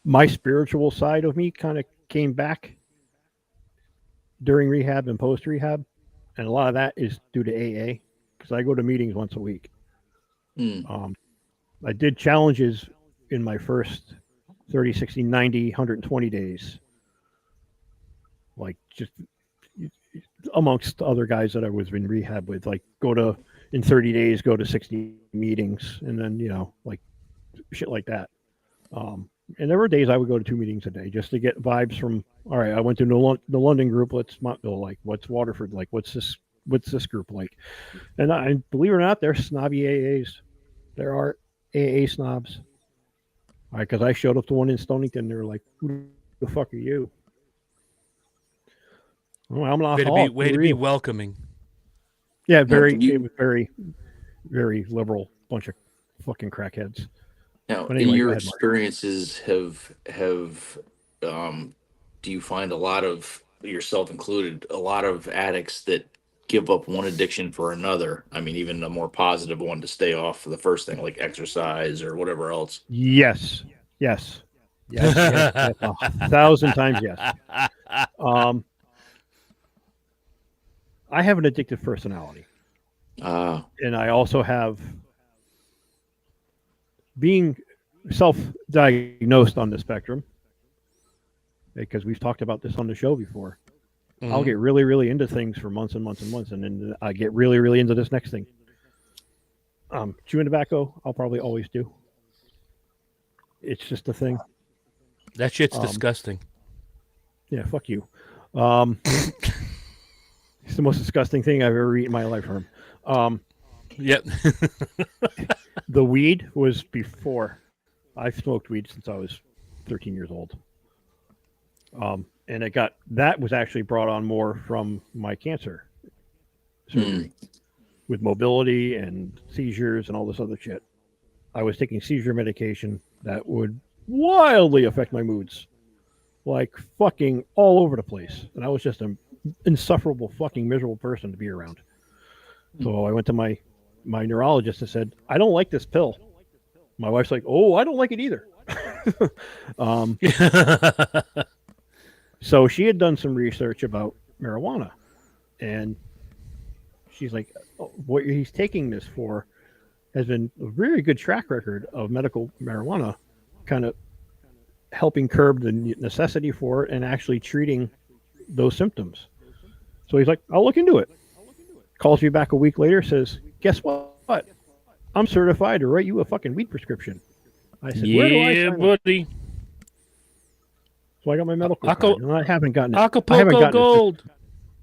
My spiritual side of me kind of came back during rehab and post rehab, and a lot of that is due to AA, because I go to meetings once a week. I did challenges in my first 30, 60, 90, 120 days, like just amongst other guys that I was in rehab with, like in 30 days, go to 60 meetings, and then, like shit like that. And there were days I would go to 2 meetings a day just to get vibes from, all right, I went to the London group. What's Montville like? What's Waterford like? What's this group like? And I believe it or not, there's snobby AAs. There are AA snobs. All right, because I showed up to one in Stonington. They were like, who the fuck are you? Well, I'm not way to be welcoming. Yeah, it was very, very liberal bunch of fucking crackheads. Now, anyway, in your experiences, do you find a lot of, yourself included, a lot of addicts that give up one addiction for another? I mean, even a more positive one to stay off for the first thing, like exercise or whatever else. Yes. 1,000 times yes. I have an addictive personality. And I also have, being self-diagnosed on the spectrum, because we've talked about this on the show before. Mm-hmm. I'll get really, really into things for months and months and months, and then I get really, really into this next thing. Chewing tobacco, I'll probably always do. It's just a thing. That shit's disgusting. Yeah, fuck you. It's the most disgusting thing I've ever eaten in my life. Yep. The weed was before. I've smoked weed since I was 13 years old. And that was actually brought on more from my cancer surgery with mobility and seizures and all this other shit. I was taking seizure medication that would wildly affect my moods, like fucking all over the place. And I was just an insufferable, fucking miserable person to be around. So I went to my neurologist and said, I don't like this pill. My wife's like, oh, I don't like it either. So she had done some research about marijuana, and she's like, what he's taking this for has been a very good track record of medical marijuana kind of helping curb the necessity for it and actually treating those symptoms. So he's like, I'll look into it. Calls me back a week later, says, guess what? I'm certified to write you a fucking weed prescription. I said, where do I sign up? Buddy. So I got my medical card, and I haven't gotten it. Acapulco Gold.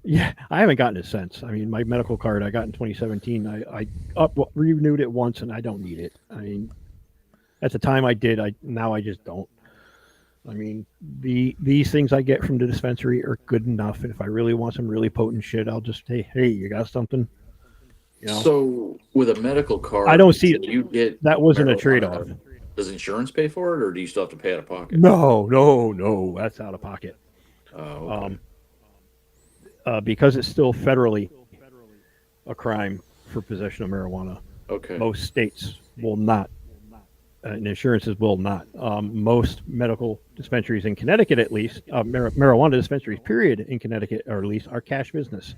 Yeah, I haven't gotten it since. I mean, my medical card I got in 2017. I renewed it once, and I don't need it. I mean, at the time I did. Now I just don't. I mean, these things I get from the dispensary are good enough. And if I really want some really potent shit, I'll just say, hey, you got something? So with a medical card, I don't see you get that wasn't a trade-off. Does insurance pay for it, or do you still have to pay out of pocket? No, that's out of pocket. Oh, okay. Because it's still federally a crime for possession of marijuana. Okay. Most states will not, and insurances will not. Most medical dispensaries in Connecticut, at least, marijuana dispensaries, period, in Connecticut, or at least, are cash business.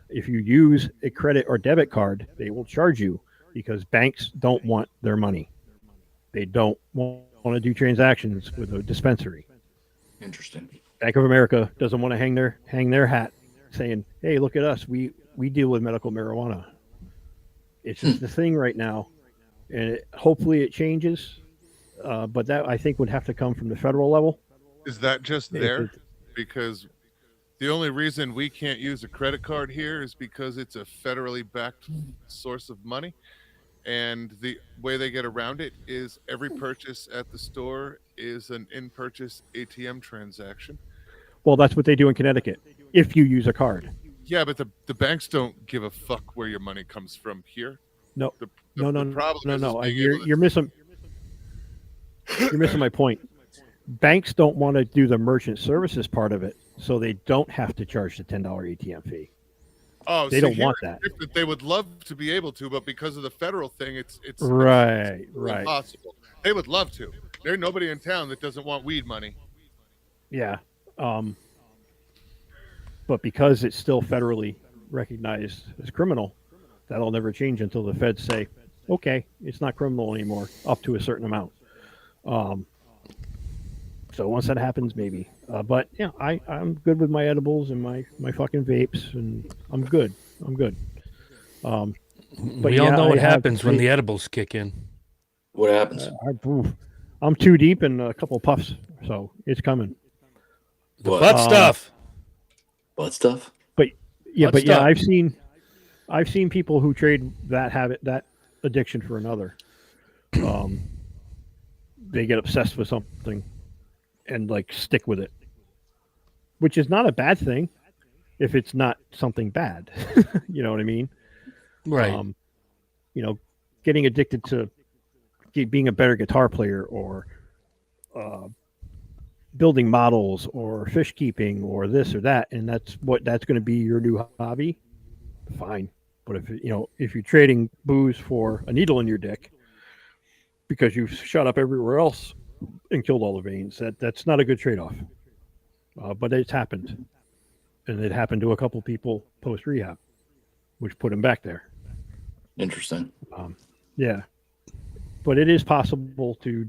If you use a credit or debit card, they will charge you because banks don't want their money. They don't want to do transactions with a dispensary. Interesting. Bank of America doesn't want to hang their hat saying, "Hey, look at us. We deal with medical marijuana." It's just the thing right now, and hopefully it changes. But that I think would have to come from the federal level. Is that just there? Because the only reason we can't use a credit card here is because it's a federally backed source of money. And the way they get around it is every purchase at the store is an in-purchase ATM transaction. Well, that's what they do in Connecticut if you use a card. Yeah, but the banks don't give a fuck where your money comes from here. No, The no. problem is You're missing. You're missing my point. Banks don't want to do the merchant services part of it, so they don't have to charge the $10 ATM fee. Oh, they don't want that. They would love to be able to, but because of the federal thing, it's right. impossible. They would love to. There's nobody in town that doesn't want weed money. Yeah. But because it's still federally recognized as criminal, that'll never change until the feds say, okay, it's not criminal anymore, up to a certain amount. So once that happens, maybe. But yeah, I'm good with my edibles and my fucking vapes, and I'm good. But we all know what happens when the edibles kick in. What happens? I'm too deep in a couple puffs, so it's coming. The butt stuff. Butt stuff. But yeah, butt stuff. I've seen people who trade that addiction for another. They get obsessed with something and like stick with it, which is not a bad thing if it's not something bad. You know what I mean? Right. Getting addicted to being a better guitar player or building models or fish keeping or this or that, and that's going to be your new hobby. Fine. But if you're trading booze for a needle in your dick because you've shot up everywhere else and killed all the veins, that's not a good trade-off. But it's happened, and it happened to a couple people post rehab, which put him back there. Interesting. Yeah, but it is possible to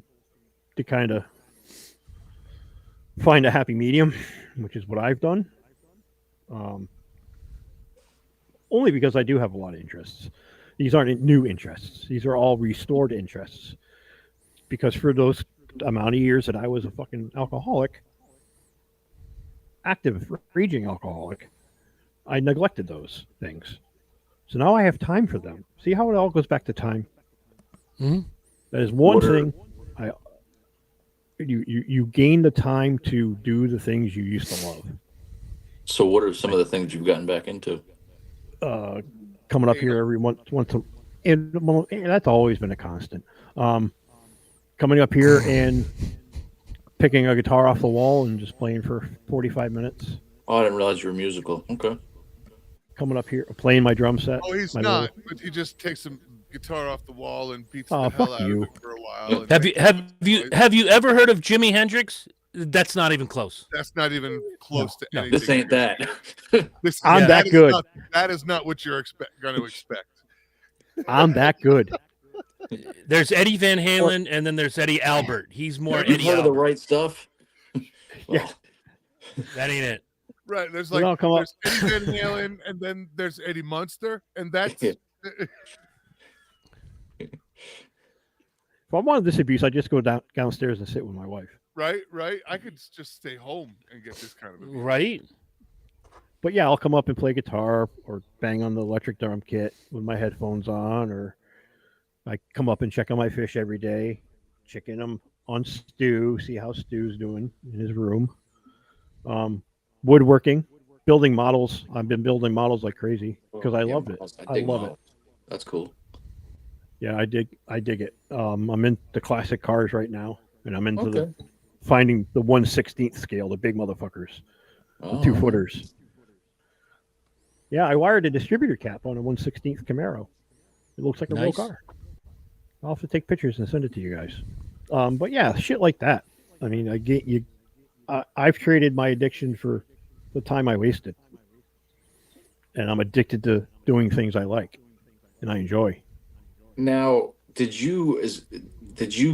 kind of find a happy medium, which is what I've done. Only because I do have a lot of interests. These aren't new interests. These are all restored interests. Because for those amount of years that I was a fucking alcoholic, active raging alcoholic, I neglected those things. So now I have time for them. See how it all goes back to time? Mm-hmm. That is one thing. You gain the time to do the things you used to love. So what are some of the things you've gotten back into? Coming up here every once and that's always been a constant. Coming up here and picking a guitar off the wall and just playing for 45 minutes. Oh, I didn't realize you were musical. Okay. Coming up here, playing my drum set. Oh, he's not. But he just takes some guitar off the wall and beats the hell out of it for a while. Have you ever heard of Jimi Hendrix? That's not even close. That's not even close to anything. This ain't that. I'm that good. That is not what you're going to expect. I'm that good. There's Eddie Van Halen, and then there's Eddie Albert. He's more Eddie. Eddie Heard of the Albert. right stuff? Yeah, that ain't it. Right. There's Eddie Van Halen, and then there's Eddie Munster, and that's. If I wanted this abuse, I'd just go downstairs and sit with my wife. Right. I could just stay home and get this kind of abuse. Right. But yeah, I'll come up and play guitar or bang on the electric drum kit with my headphones on, or I come up and check on my fish every day, checking them on Stu, see how Stu's doing in his room. Woodworking, building models. I've been building models like crazy because I loved it. I love it. That's cool. Yeah, I dig it. I'm into classic cars right now, and I'm into finding the 1/16 scale, the big motherfuckers, the 2-footers. Yeah, I wired a distributor cap on a 1/16 Camaro. It looks like a real car. I'll have to take pictures and send it to you guys. But yeah, shit like that. I mean, I've traded my addiction for the time I wasted, and I'm addicted to doing things I like and I enjoy. Now, did you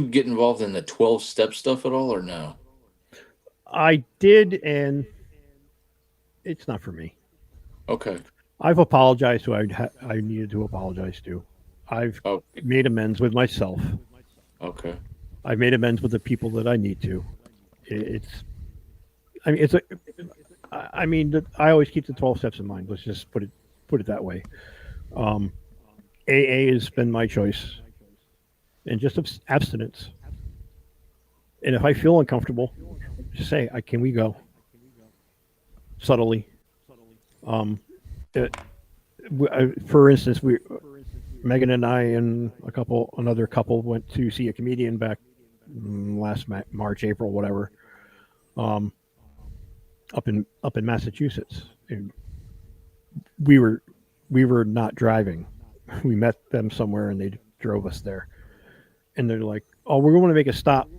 get involved in the 12-step stuff at all or no? I did, and it's not for me. Okay. I've apologized to I needed to apologize to. I've Oh, made amends with myself. okay. I've made amends with the people that I need to. It's, I mean, it's a, I mean, I always keep the 12 steps in mind. Let's just put it that way. AA has been my choice, and just abstinence. And if I feel uncomfortable, just say, "Can we go?" Subtly. It, for instance, Megan and I and another couple went to see a comedian back last March, April, whatever, up in Massachusetts. And we were not driving. We met them somewhere and they drove us there. And they're like, "Oh, we're going to make a stop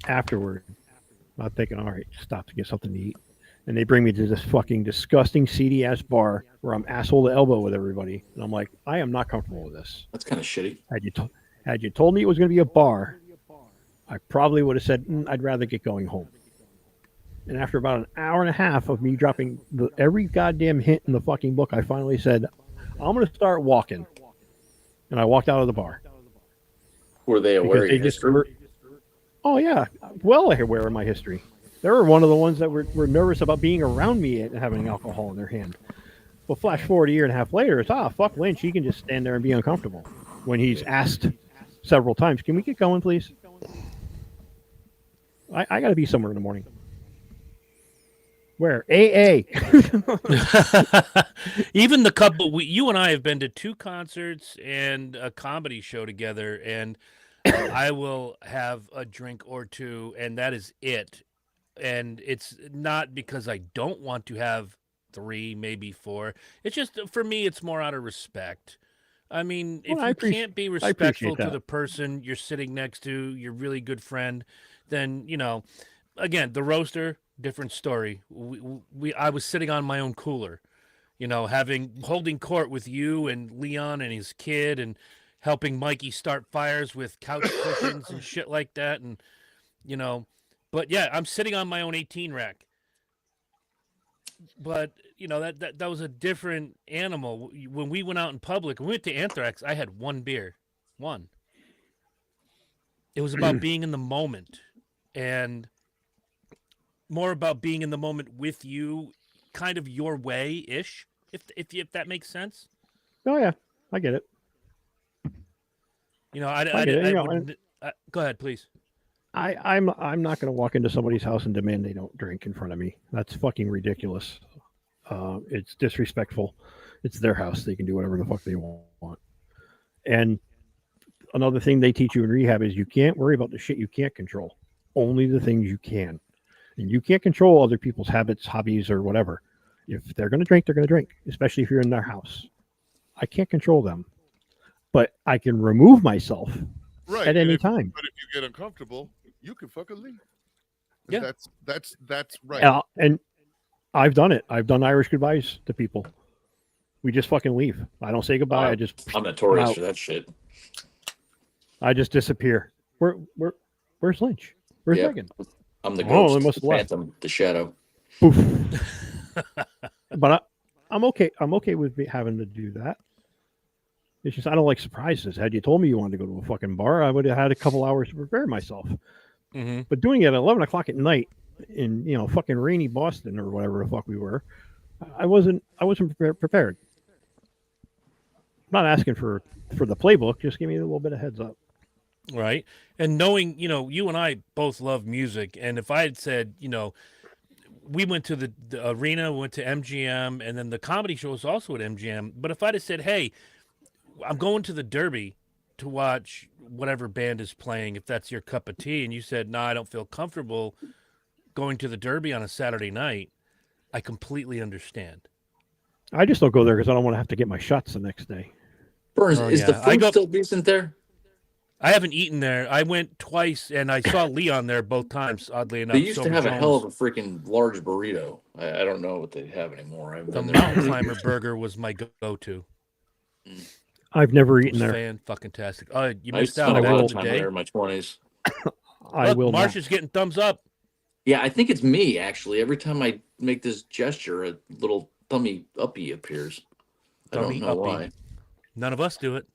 afterward." I'm thinking, all right, stop to get something to eat. And they bring me to this fucking disgusting, seedy ass bar where I'm asshole to elbow with everybody. And I'm like, I am not comfortable with this. That's kind of shitty. Had you told me it was going to be a bar, I probably would have said, I'd rather get going home. And after about an hour and a half of me dropping every goddamn hint in the fucking book, I finally said, I'm going to start walking. And I walked out of the bar. Were they aware of your history? Oh, yeah. Well aware of my history. They were one of the ones that were nervous about being around me and having alcohol in their hand. Well, flash forward a year and a half later, it's, fuck Lynch. He can just stand there and be uncomfortable. When he's asked several times, can we get going, please? I got to be somewhere in the morning. Where? AA. Even the couple, you and I have been to 2 concerts and a comedy show together, and I will have a drink or 2, and that is it. And it's not because I don't want to have 3, maybe 4. It's just, for me, it's more out of respect. I mean, if you can't be respectful to the person you're sitting next to, your really good friend, then, again, the roaster, different story. I was sitting on my own cooler, holding court with you and Leon and his kid and helping Mikey start fires with couch cushions and shit like that. And, but yeah, I'm sitting on my own 18 rack. But, that was a different animal. When we went out in public, we went to Anthrax, I had 1 beer. 1. It was about being in the moment and more about being in the moment with you, kind of your way-ish, if that makes sense. Oh, yeah. I get it. Go ahead, please. I'm not going to walk into somebody's house and demand they don't drink in front of me. That's fucking ridiculous. It's disrespectful. It's their house. They can do whatever the fuck they want. And another thing they teach you in rehab is you can't worry about the shit you can't control. Only the things you can. And you can't control other people's habits, hobbies, or whatever. If they're going to drink, they're going to drink, especially if you're in their house. I can't control them. But I can remove myself at any time. But if you get uncomfortable, you can fucking leave. Yeah. That's right. And I've done it. I've done Irish goodbyes to people. We just fucking leave. I don't say goodbye. I'm notorious for that shit. I just disappear. Where's Lynch? Where's Megan? I'm the ghost, the phantom, the shadow. Poof. But I'm okay. I'm okay with having to do that. It's just I don't like surprises. Had you told me you wanted to go to a fucking bar, I would have had a couple hours to prepare myself. Mm-hmm. But doing it at 11 o'clock at night in fucking rainy Boston or whatever the fuck we were, I wasn't prepared. I'm not asking for the playbook. Just give me a little bit of heads up. Right. And knowing, you and I both love music. And if I had said, we went to the arena, went to MGM, and then the comedy show was also at MGM. But if I'd have said, hey, I'm going to the Derby to watch whatever band is playing, if that's your cup of tea, and you said, no, I don't feel comfortable going to the Derby on a Saturday night, I completely understand. I just don't go there because I don't want to have to get my shots the next day. Burns, is the food still decent there? I haven't eaten there. I went twice, and I saw Leon there both times, oddly enough. They used to have a hell of a freaking large burrito. I don't know what they have anymore. The Mountain Climber burger was my go-to. I've never It eaten was there. fucking tastic. Oh, you I used missed to out spend a back lot in of the time day. there in my 20s. I Look, will Marsh not. is getting thumbs up. Yeah, I think it's me actually. Every time I make this gesture, a little thummy uppy appears. I don't Thummy know uppy. why. None of us do it.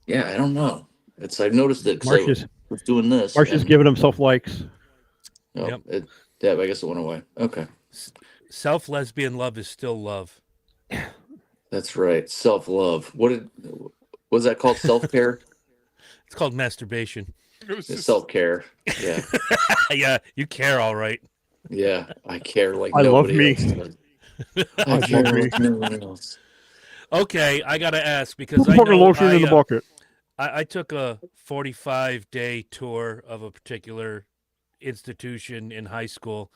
Yeah, I don't know. I've noticed it because Marsh I is was doing this. Marsh is And giving himself likes. oh, Yep. yeah, I guess it went away. Okay, Self-lesbian love is still love. that's right. Self-love. Was that called? Self-care. It's called masturbation. It was just Self-care. Yeah, Yeah, you care all right. yeah. I care like I love nobody me. else does. I I care love me. like no one else. Okay, I gotta ask because Put I fucking know lotion in the bucket. I took a 45-day tour of a particular institution in high school.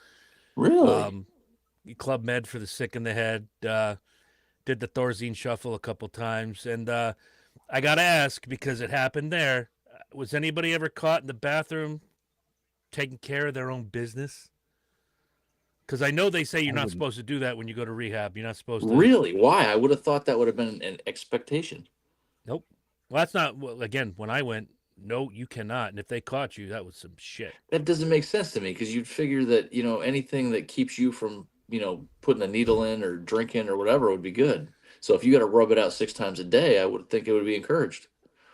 Really? Club Med for the sick in the head. Did the Thorazine shuffle a couple times, and I gotta ask because it happened there. Was anybody ever caught in the bathroom taking care of their own business? Because I know they say you're I not wouldn't. supposed to do that when you go to rehab. You're not supposed to. Really? Why? I would have thought that would have been an expectation. Nope. Well, that's not. Well, again, when I went, no, you cannot. And if they caught you, that was some shit. That doesn't make sense to me because you'd figure that, anything that keeps you from, putting a needle in or drinking or whatever would be good. So if you got to rub it out 6 times a day, I would think it would be encouraged.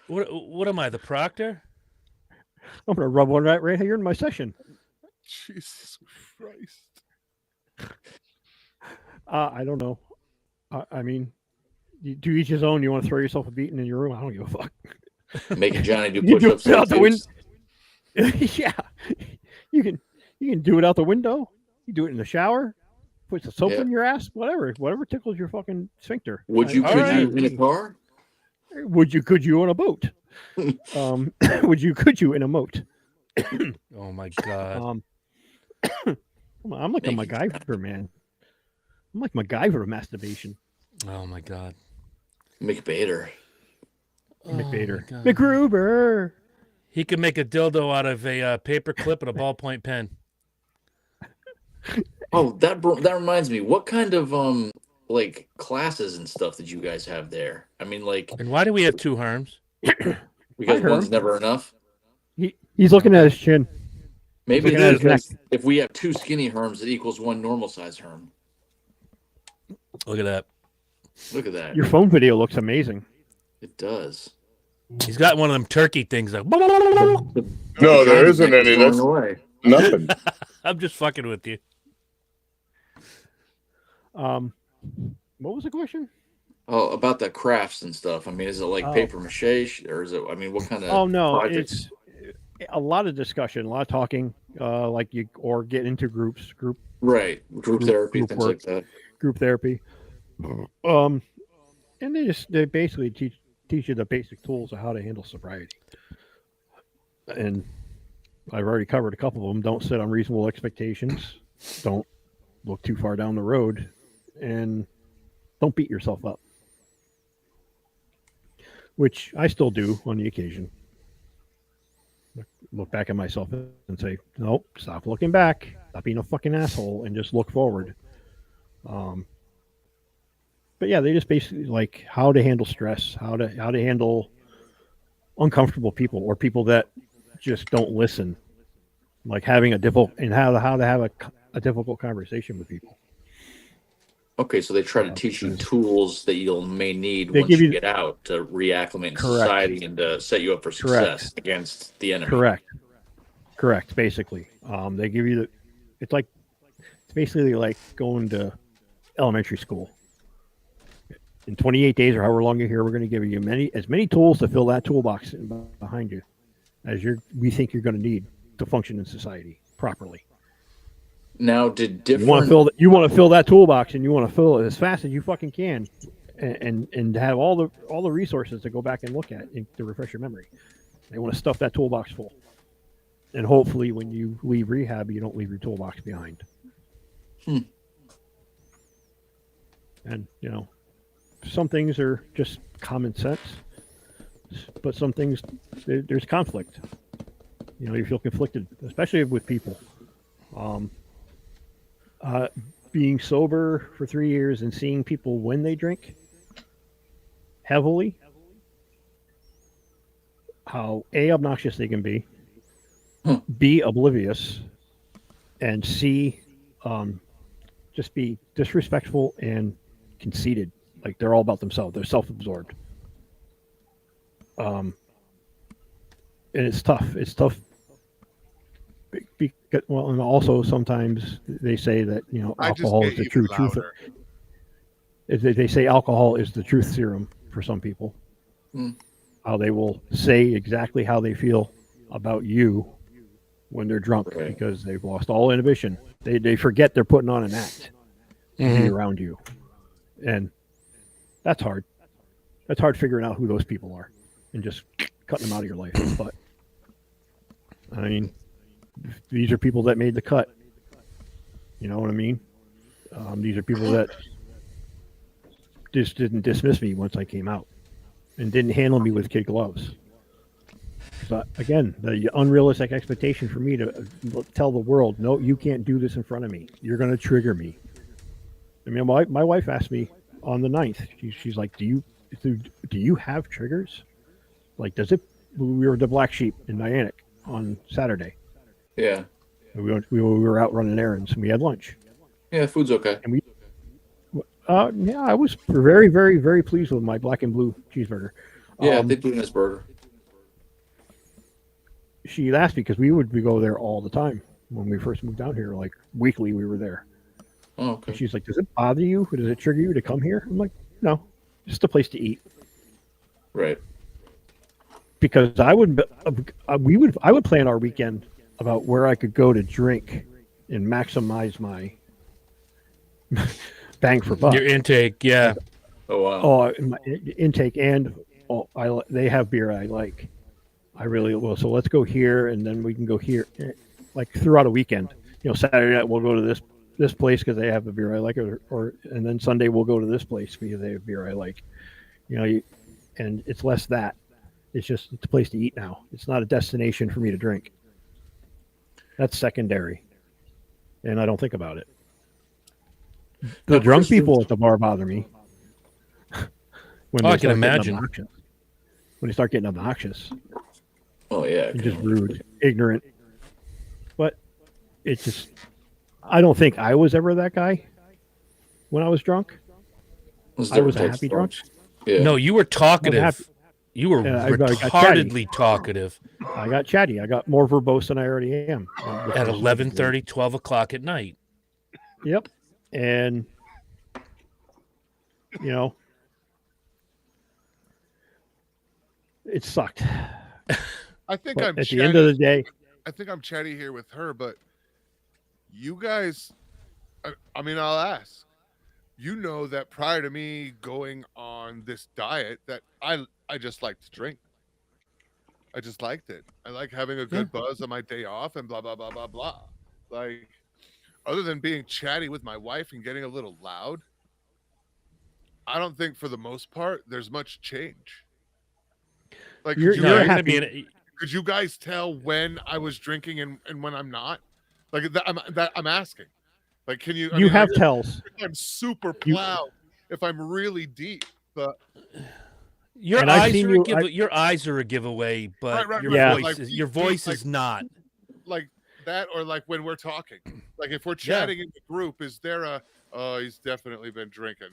What am I, the proctor? I'm gonna rub one right here in my session. Jesus Christ. I don't know. I mean, you do each his own. You want to throw yourself a beating in your room? I don't give a fuck. Making Johnny do You do push-ups. it out the like window. this. Yeah, you can do it out the window. You do it in the shower. Put the soap Yeah. in your ass. Whatever tickles your fucking sphincter. Would you? All Could right. you in a car? Could you on a boat? Could you in a moat? Oh my god. I'm like a Make it MacGyver, man. I'm like MacGyver of masturbation. Oh my god. McBader. McBader. God. McGruber. He could make a dildo out of a paper clip and a ballpoint pen. Oh, that reminds me. What kind of like classes and stuff did you guys have there? I mean, like And why do we have two Herms? because Hi, one's Herm. never enough. He's looking at his chin. Maybe Look it's at his because if we have 2 skinny Herms, it equals 1 normal size Herm. Look at that. Look at that. Your phone video looks amazing. It does. He's got one of them turkey things. Like, No, there Johnny's isn't neck is any. going That's away. nothing. I'm just fucking with you. What was the question? Oh, about the crafts and stuff. I mean, is it like Oh. paper mache, or is it? I mean, what kind of? Oh no, projects? it's a lot of discussion, a lot of talking. Or get into group Right, group therapy, group things work. like that. group therapy. And they basically teach you the basic tools of how to handle sobriety. And I've already covered a couple of them. Don't set unreasonable expectations. Don't look too far down the road, and don't beat yourself up. Which I still do on the occasion. Look back at myself and say, "Nope, stop looking back. Stop being a fucking asshole, and just look forward." But yeah, they just basically like how to handle stress, how to handle uncomfortable people or people that just don't listen, like having a difficult and how to have a difficult conversation with people. Okay, so they try to teach you tools that you may need They once give you you- get out to reacclimate in Correct. society and to set you up for success Correct. against the enemy. Correct. Basically, they give you it's basically like going to elementary school. In 28 days or however long you're here, we're going to give you as many tools to fill that toolbox behind you as we think you're going to need to function in society properly. Now, did You want to fill that toolbox, and you want to fill it as fast as you fucking can, and have all the resources to go back and look at to refresh your memory. They want to stuff that toolbox full, and hopefully, when you leave rehab, you don't leave your toolbox behind. And some things are just common sense, but some things there's conflict. You feel conflicted, especially with people. Being sober for 3 years and seeing people when they drink heavily how A, obnoxious they can be, Hmm. B, oblivious, and C, just be disrespectful and conceited. Like they're all about themselves. They're self-absorbed. And it's tough. It's tough. Because, well, and also sometimes they say that I just alcohol get is the even true truth. louder. They say alcohol is the truth serum for some people. Mm. How they will say exactly how they feel about you when they're drunk Right. because they've lost all inhibition. They forget they're putting on an act to be around you, and that's hard. That's hard figuring out who those people are and just cutting them out of your life. But I mean, these are people that made the cut. You know what I mean? These are people that just didn't dismiss me once I came out and didn't handle me with kid gloves. But again, the unrealistic expectation for me to tell the world, no, you can't do this in front of me. You're going to trigger me. I mean, my wife asked me on the 9th, she's like, do you have triggers? Like, does it? We were the Black Sheep in Niantic on Saturday. Yeah. We were out running errands and we had lunch. Yeah, food's okay. And yeah, I was very, very, very pleased with my black and blue cheeseburger. Yeah, they do this burger. She asked me because we go there all the time when we first moved down here. Like weekly, we were there. Oh, okay. And she's like, "Does it bother you? Does it trigger you to come here?" I'm like, "No, just a place to eat." Right. Because I would plan our weekend about where I could go to drink and maximize my bang for buck. Your intake, yeah. Oh wow. Oh, my intake and they have beer I like. I really will. So let's go here, and then we can go here, like throughout a weekend. Saturday night we'll go to this place because they have a beer I like, or and then Sunday we'll go to this place because they have beer I like. And it's less that. It's a place to eat now. It's not a destination for me to drink. That's secondary, and I don't think about it. The drunk people at the bar bother me. When I can imagine. When they start getting obnoxious. Oh yeah. And just rude, ignorant. But it's just, I don't think I was ever that guy when I was drunk. I was a happy drunk. Yeah. No, you were talkative. You were I got retardedly talkative. I got chatty. I got more verbose than I already am. At 11:30, 12 o'clock at night. Yep. And, it sucked. I think But I'm at chatty. the end of the day, I think I'm chatty here with her, but you guys, I mean, I'll ask. You know that prior to me going on this diet, that I just like to drink. I just liked it. I like having a good buzz on my day off and blah blah blah blah blah. Like, other than being chatty with my wife and getting a little loud, I don't think for the most part there's much change. Like, You're happy. could you guys tell when I was drinking and when I'm not? Like I'm asking. Like, can you? You have tells. I'm super plowed if I'm really deep, but your eyes are a giveaway, but your voice is not. Like that, or like when we're talking. Like if we're chatting in the group, is there he's definitely been drinking.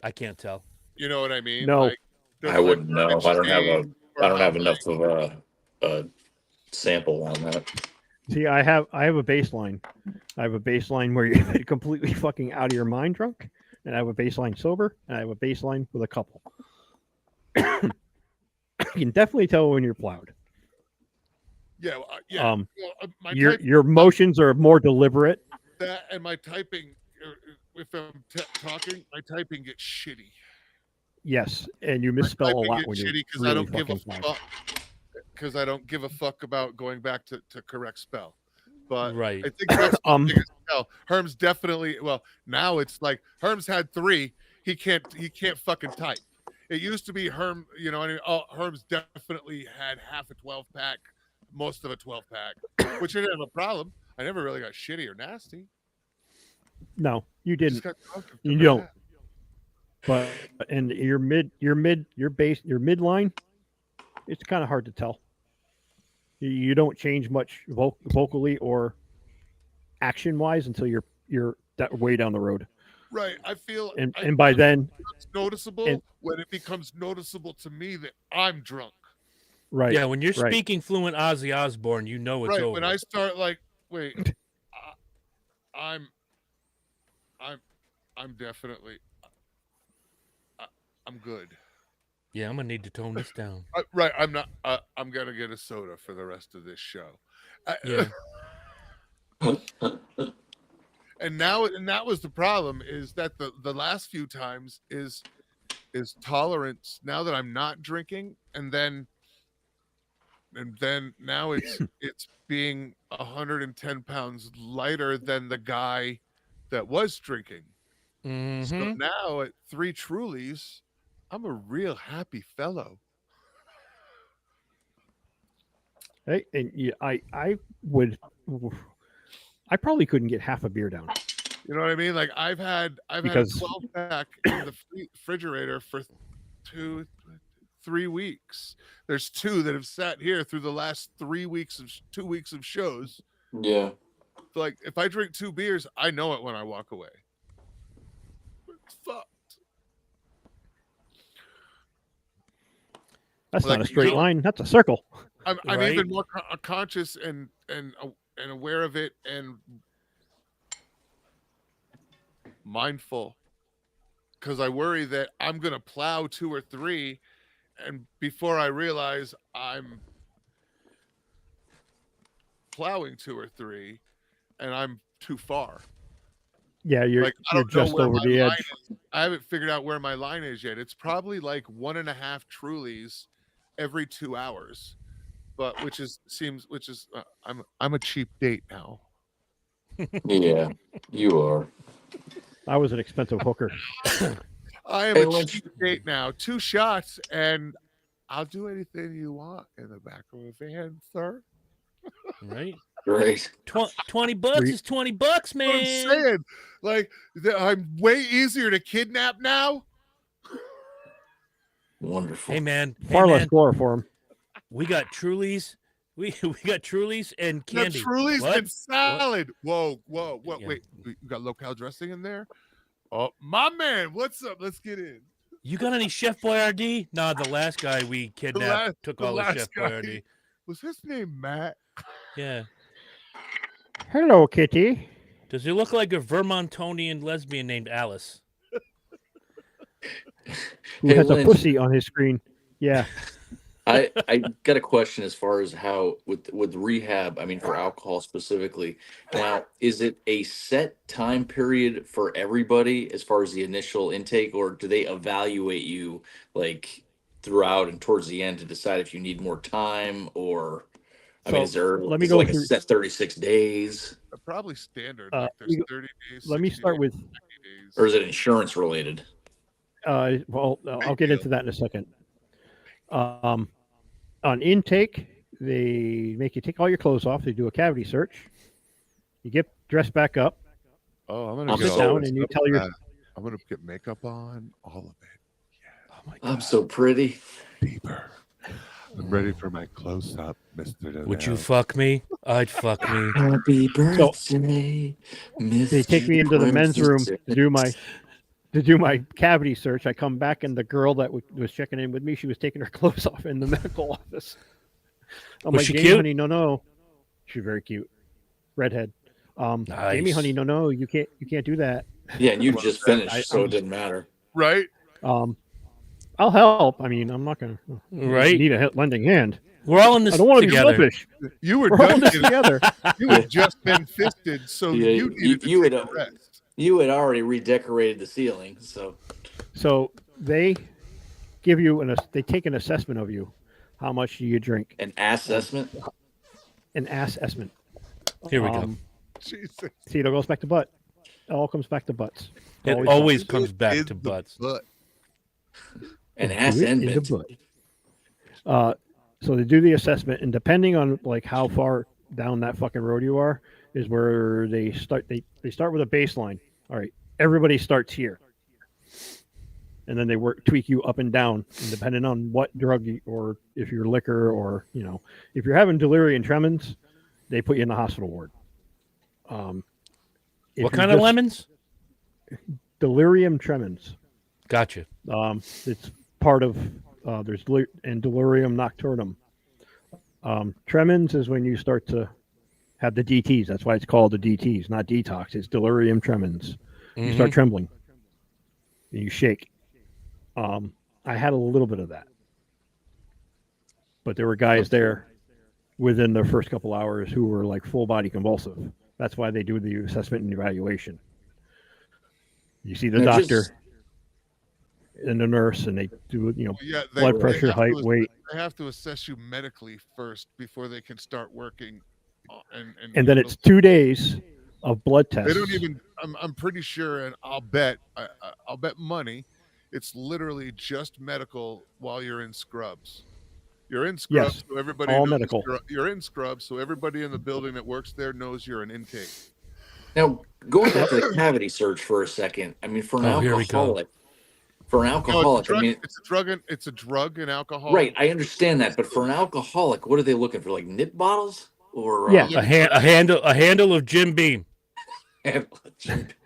I can't tell. You know what I mean? No. Like, I wouldn't know. I don't have enough of a sample on that. See, I have a baseline. I have a baseline where you're completely fucking out of your mind drunk, and I have a baseline sober, and I have a baseline with a couple. You can definitely tell when you're plowed. Yeah, yeah. Your motions are more deliberate. That and my typing, if I'm talking, my typing gets shitty. Yes, and you misspell a lot when you're because really I don't give a fucking fuck. Because I don't give a fuck about going back to correct spell. But right. I think that's the biggest tell. Herm's definitely, well, now it's like Herm's had 3. He can't fucking type. It used to be Herm, Herm's definitely had half a 12-pack, most of a 12-pack, which I didn't have a problem. I never really got shitty or nasty. No, you didn't. You don't. That. But and your midline, it's kind of hard to tell. You don't change much vocally or action wise until you're that way down the road. Right. I feel And by then it's noticeable when it becomes noticeable to me that I'm drunk. right. Yeah, when you're right. speaking fluent Ozzy Osbourne, you know it's Right. over. When I start like, wait, I'm definitely I'm good. Yeah, I'm gonna need to tone this down. Right. I'm not. I'm gonna get a soda for the rest of this show. Yeah. And that was the problem, is that the last few times is tolerance. Now that I'm not drinking, and then now it's being 110 pounds lighter than the guy that was drinking. Mm-hmm. So now at 3 Trulies, I'm a real happy fellow. Hey, and yeah, I probably couldn't get half a beer down. You know what I mean? Like I've had a Because- 12 pack in the refrigerator for 3 weeks. There's 2 that have sat here through the last 2 weeks of shows. Yeah. Like if I drink 2 beers, I know it when I walk away. It's fucked. That's Like, not a straight you know- line. That's a circle. I'm Right. even more conscious and aware of it and mindful, because I worry that I'm gonna plow 2 or 3, and before I realize I'm plowing 2 or 3, and I'm too far. Yeah, you're Like I you're don't know just where over my the line edge. is. I haven't figured out where my line is yet. It's probably like 1.5 Trulies every 2 hours, but which is I'm a cheap date now. Yeah, you are. I was an expensive hooker. I am Hey, a Lynch. cheap date now. 2 shots, and I'll do anything you want in the back of a van, sir. Right. Great. $20 is $20, That's what I'm man. saying. Like I'm way easier to kidnap now. Wonderful. Hey man. Far less chloroform. We got Trulies. We got Trulies and Got candy. Trulies What? and salad. Whoa. Yeah. Wait, we got locale dressing in there? Oh, my man, what's up? Let's get in. You got any Chef Boyardee? Nah, the last guy we kidnapped took all the last Chef guy. Boyardee. Was his name Matt? Yeah. Hello, Kitty. Does he look like a Vermontonian lesbian named Alice? Who Hey, has Lynch. a pussy on his screen? Yeah. I got a question as far as how with rehab, I mean for alcohol specifically. Now, is it a set time period for everybody as far as the initial intake, or do they evaluate you like throughout and towards the end to decide if you need more time, or I mean, So, is there let me is it go like a through- set 36 days, Probably standard. Uh, Like there's you- 30 days. Let me 60 start days, with 90 days. or is it insurance related? well, I'll get deal. into that in a second. On intake, they make you take all your clothes off. They do a cavity search. You get dressed back up. Oh, I'm I'm gonna Sit so- down and you tell your. I'm gonna get makeup on, all of it. Oh my I'm God. so pretty. Deeper. I'm ready for my close up, Mr. Would you Deville. fuck me? I'd fuck me. Happy birthday, They take me into the men's room to do my cavity search. I come back and the girl that was checking in with me, she was taking her clothes off in the medical office. I'm Was like, she Jamie, cute? honey, no. She's very cute, redhead. Jamie, Nice. honey, no, you can't do that. Yeah, and you just finished, I- so I'm- it didn't matter. Right? I'll help. I mean, I'm not gonna Right? need a lending hand. We're all in this I don't want to be together. selfish. You were We're all in done. this together. You had just been fisted, so Yeah, you needed to you take had- a rest. You had already redecorated the ceiling, so So they give you they take an assessment of you. How much do you drink? an assessment. An assessment. Here we go. Jesus. See, it all goes back to butt. It all comes back to butts. It Always always does. comes back In to the butts. butt. An Do ass it and in the mint. butt. So they do the assessment, and depending on like how far down that fucking road you are, is where they start. They start with a baseline. All right, everybody starts here. and then they tweak you up and down, and depending on what drug or if you're liquor or if you're having delirium tremens, they put you in the hospital ward. What kind of lemons? Delirium tremens. Gotcha. It's part of there's and delirium nocturnum. Tremens is when you start to have the DTs. That's why it's called the DTs, not detox. It's delirium tremens. You start trembling and you shake. I had a little bit of that, but there were guys there within the first couple hours who were like full body convulsive. That's why they do the assessment and evaluation. You see the doctor and the nurse, and they do blood pressure, height, weight. They have to assess you medically first before they can start working. And then it's 2 days of blood tests. They don't even. I'm pretty sure, and I'll bet money, it's literally just medical while you're in scrubs. You're in scrubs, so everybody all knows medical. You're in scrubs, so everybody in the building that works there knows you're an intake. Now, going back to the cavity search for a second, I mean, for an alcoholic, I mean, it's a drug and alcohol. Right, I understand that, but for an alcoholic, what are they looking for? Like nip bottles or a handle of Jim Beam.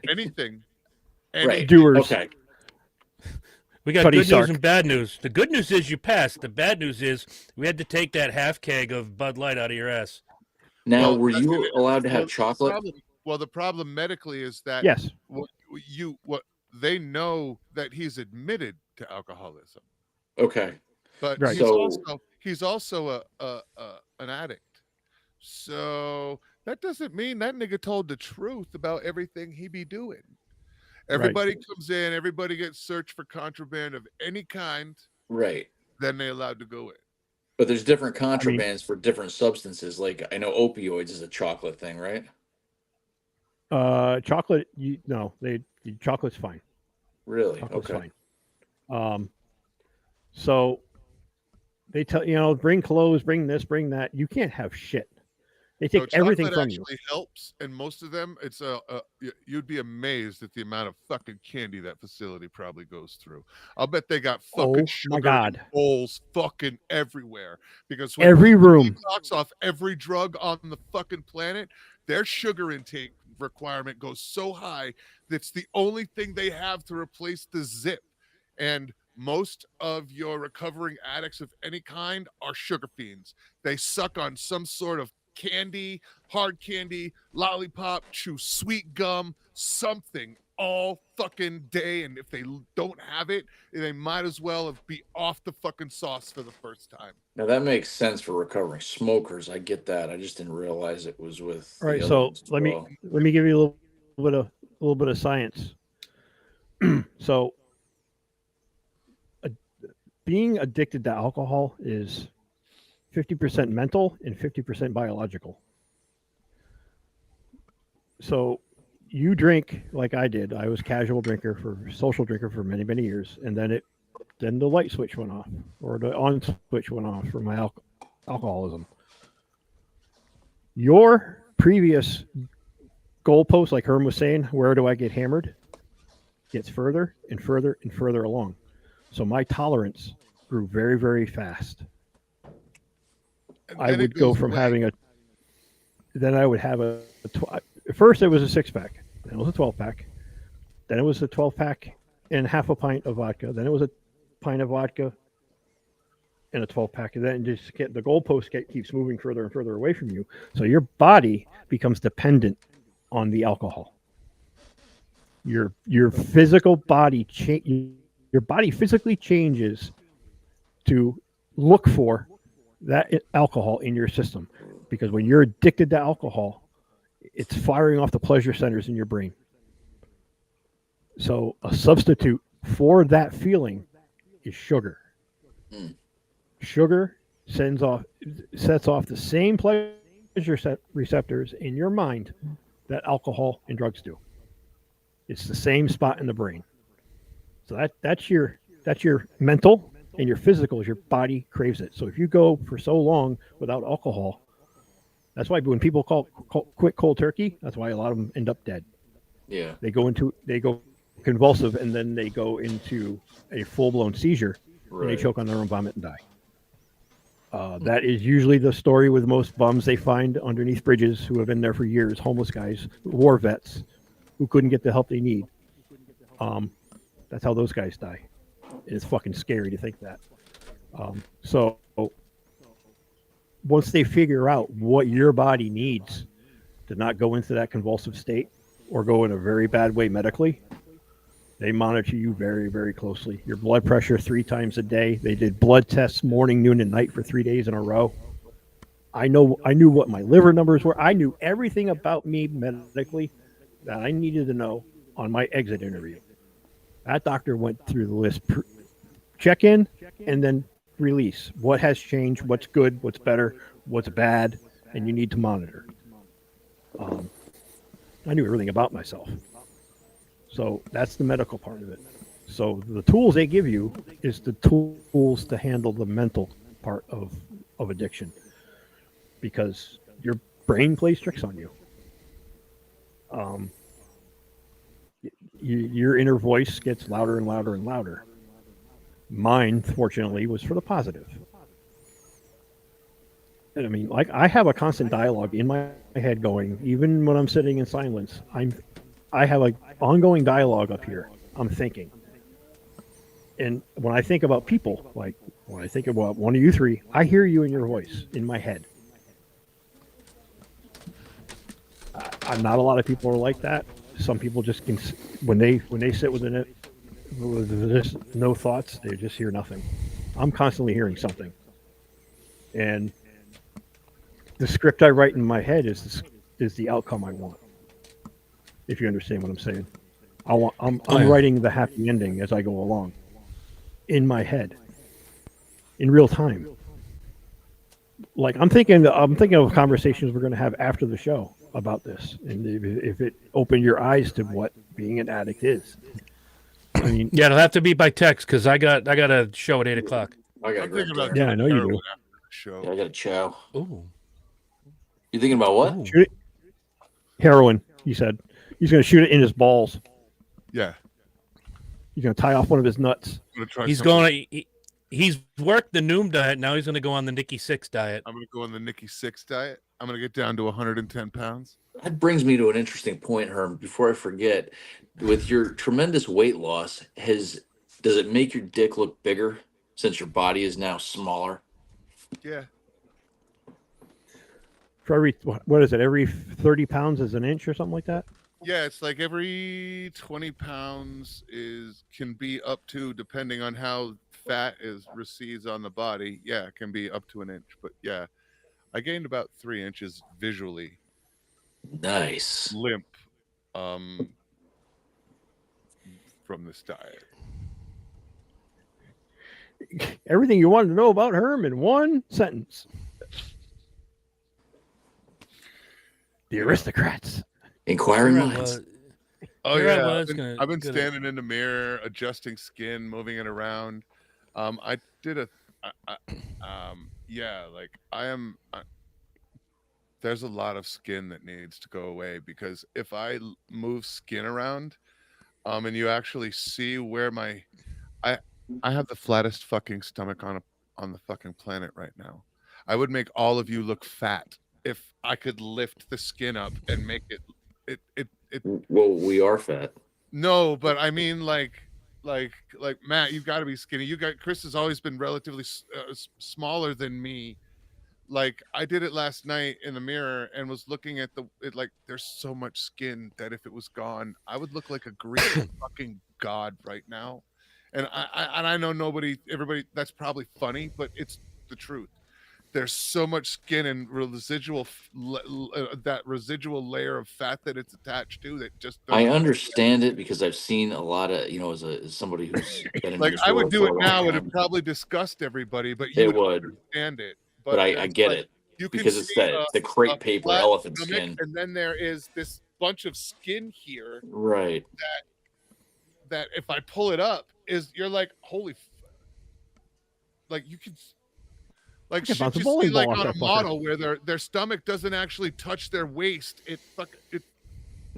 Anything. Right. Doers. Okay. We got good news and bad news. The good news is you passed. The bad news is we had to take that half keg of Bud Light out of your ass. Now, were you allowed to have chocolate? The problem medically is that yes, what they know that he's admitted to alcoholism. Okay, but he's also an addict. So that doesn't mean that nigga told the truth about everything he be doing. Everybody comes in, everybody gets searched for contraband of any kind. Right. Then they're allowed to go in. But there's different contrabands for different substances. Like I know opioids is a chocolate thing, right? Chocolate, chocolate's fine. Really? Chocolate's okay. Fine. So they tell bring clothes, bring this, bring that. You can't have shit. They take everything from you. Actually helps, and most of them, it's you'd be amazed at the amount of fucking candy that facility probably goes through. I'll bet they got fucking sugar bowls fucking everywhere because when every room detox off every drug on the fucking planet, their sugar intake requirement goes so high that's the only thing they have to replace the zip. And most of your recovering addicts of any kind are sugar fiends. They suck on some sort of candy, hard candy, lollipop, chew sweet gum, something all fucking day. And if they don't have it, they might as well be off the fucking sauce for the first time. Now that makes sense for recovering smokers. I get that. I just didn't realize it was with. All right, so let me give you a little bit of science. So, being addicted to alcohol is 50% mental and 50% biological. So you drink like I did. I was social drinker for many, many years. And then the light switch went off, or the on switch went off for my alcoholism. Your previous goalpost, like Herm was saying, where do I get hammered? Gets further and further and further along. So my tolerance grew very, very fast. I would go from having then I would have first it was a 6-pack, then it was a 12-pack, then it was a 12-pack and half a pint of vodka, then it was a pint of vodka and a 12-pack, and then just the goalpost keeps moving further and further away from you. So your body becomes dependent on the alcohol. Your physical body your body physically changes to look for that alcohol in your system, because when you're addicted to alcohol, it's firing off the pleasure centers in your brain. So a substitute for that feeling is sugar. Sugar sets off the same pleasure receptors in your mind that alcohol and drugs do. It's the same spot in the brain. So that's your mental, and your physical is your body craves it. So if you go for so long without alcohol, that's why when people quit cold turkey, that's why a lot of them end up dead. Yeah. They go convulsive, and then they go into a full-blown seizure, and they Right. choke on their own vomit and die. That is usually the story with most bums they find underneath bridges who have been there for years, homeless guys, war vets who couldn't get the help they need. That's how those guys die. And it's fucking scary to think that. So once they figure out what your body needs to not go into that convulsive state or go in a very bad way medically, they monitor you very, very closely. Your blood pressure 3 times a day. They did blood tests morning, noon, and night for 3 days in a row. I knew what my liver numbers were. I knew everything about me medically that I needed to know on my exit interview. That doctor went through the list, check in, and then release. What has changed? What's good? What's better? What's bad? And you need to monitor. I knew everything about myself. So that's the medical part of it. So the tools they give you is the tools to handle the mental part of addiction, because your brain plays tricks on you. Your inner voice gets louder and louder and louder. Mine, fortunately, was for the positive. And I mean, like, I have a constant dialogue in my head going, even when I'm sitting in silence. I have an ongoing dialogue up here. I'm thinking. And when I think about people, like when I think about one of you three, I hear you in your voice in my head. Not a lot of people are like that. Some people just can, when they sit within it, with just no thoughts, they just hear nothing. I'm constantly hearing something. And the script I write in my head is the outcome I want. If you understand what I'm saying. I'm writing the happy ending as I go along in my head in real time. Like I'm thinking of conversations we're going to have after the show about this, and if it opened your eyes to what being an addict is. I mean, Yeah, it'll have to be by text because I got a show at 8:00. I got I'm thinking about Yeah, I know you heroin do. after the show. Yeah, I got a chow. Ooh. You thinking about what? Ooh. shoot it. Heroin, he said. He's going to shoot it in his balls. Yeah, He's going to tie off one of his nuts. I'm gonna try. He's something. he's worked the Noom diet. Now he's going to go on the Nikki Six diet. I'm gonna go on the Nikki Six diet. I'm gonna get down to 110 pounds. That brings me to an interesting point, Herm. Before I forget, with your tremendous weight loss, does it make your dick look bigger since your body is now smaller? Yeah, For every, what is it? Every 30 pounds is an inch or something like that? yeah. It's like every 20 pounds can be up to, depending on how fat recedes on the body. Yeah, it can be up to an inch. But yeah, I gained about 3 inches visually. Nice. Limp, from this diet. Everything you wanted to know about Herm in one sentence. The aristocrats. Inquiring Here I minds. was- Oh Here I yeah, was I've been gonna- standing in the mirror, adjusting skin, moving it around. I did yeah, like there's a lot of skin that needs to go away, because if I move skin around, and you actually see where I have the flattest fucking stomach on the fucking planet right now. I would make all of you look fat if I could lift the skin up and make it. Well, we are fat. No, but I mean, like Matt, you've got to be skinny. Chris has always been relatively smaller than me. Like I did it last night in the mirror and was looking at it like there's so much skin that if it was gone, I would look like a Greek fucking god right now. And I know everybody, that's probably funny, but it's the truth. There's so much skin and that residual layer of fat that it's attached to that just I doesn't. understand it because I've seen a lot of, as somebody who's been in Like this I world would do for it a long now, time, it'd probably disgust everybody, but you It would. understand it. but I there's, get like, it you can because it's see the crepe paper flat elephant stomach, skin. and then there is this bunch of skin here Right. that if I pull it up, you're like, holy, like you can, like Yeah, shit bounce a you bowling see like ball off on a that fucker. model where their stomach doesn't actually touch their waist.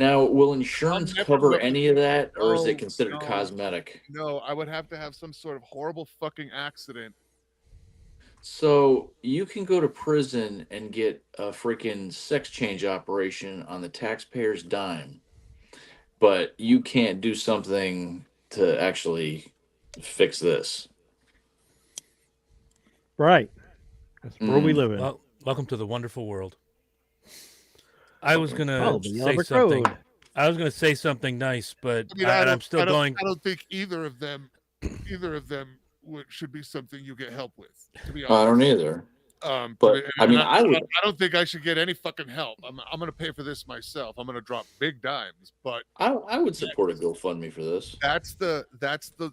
Now, will insurance never cover know. any of that, or is No, it considered no. cosmetic? No, I would have to have some sort of horrible fucking accident. So you can go to prison and get a freaking sex change operation on the taxpayer's dime, but you can't do something to actually fix this. Right. That's where we Mm. live in. Well, welcome to the wonderful world. I was gonna Oh, the Yellow say Brick something. Road. I was gonna say something nice, but I mean, I'm still going. I don't think either of them should be something you get help with. To be I honest, don't either. to But be- I mean, and I would. I don't think I should get any fucking help. I'm going to pay for this myself. I'm going to drop big dimes, but I would support a GoFundMe for this.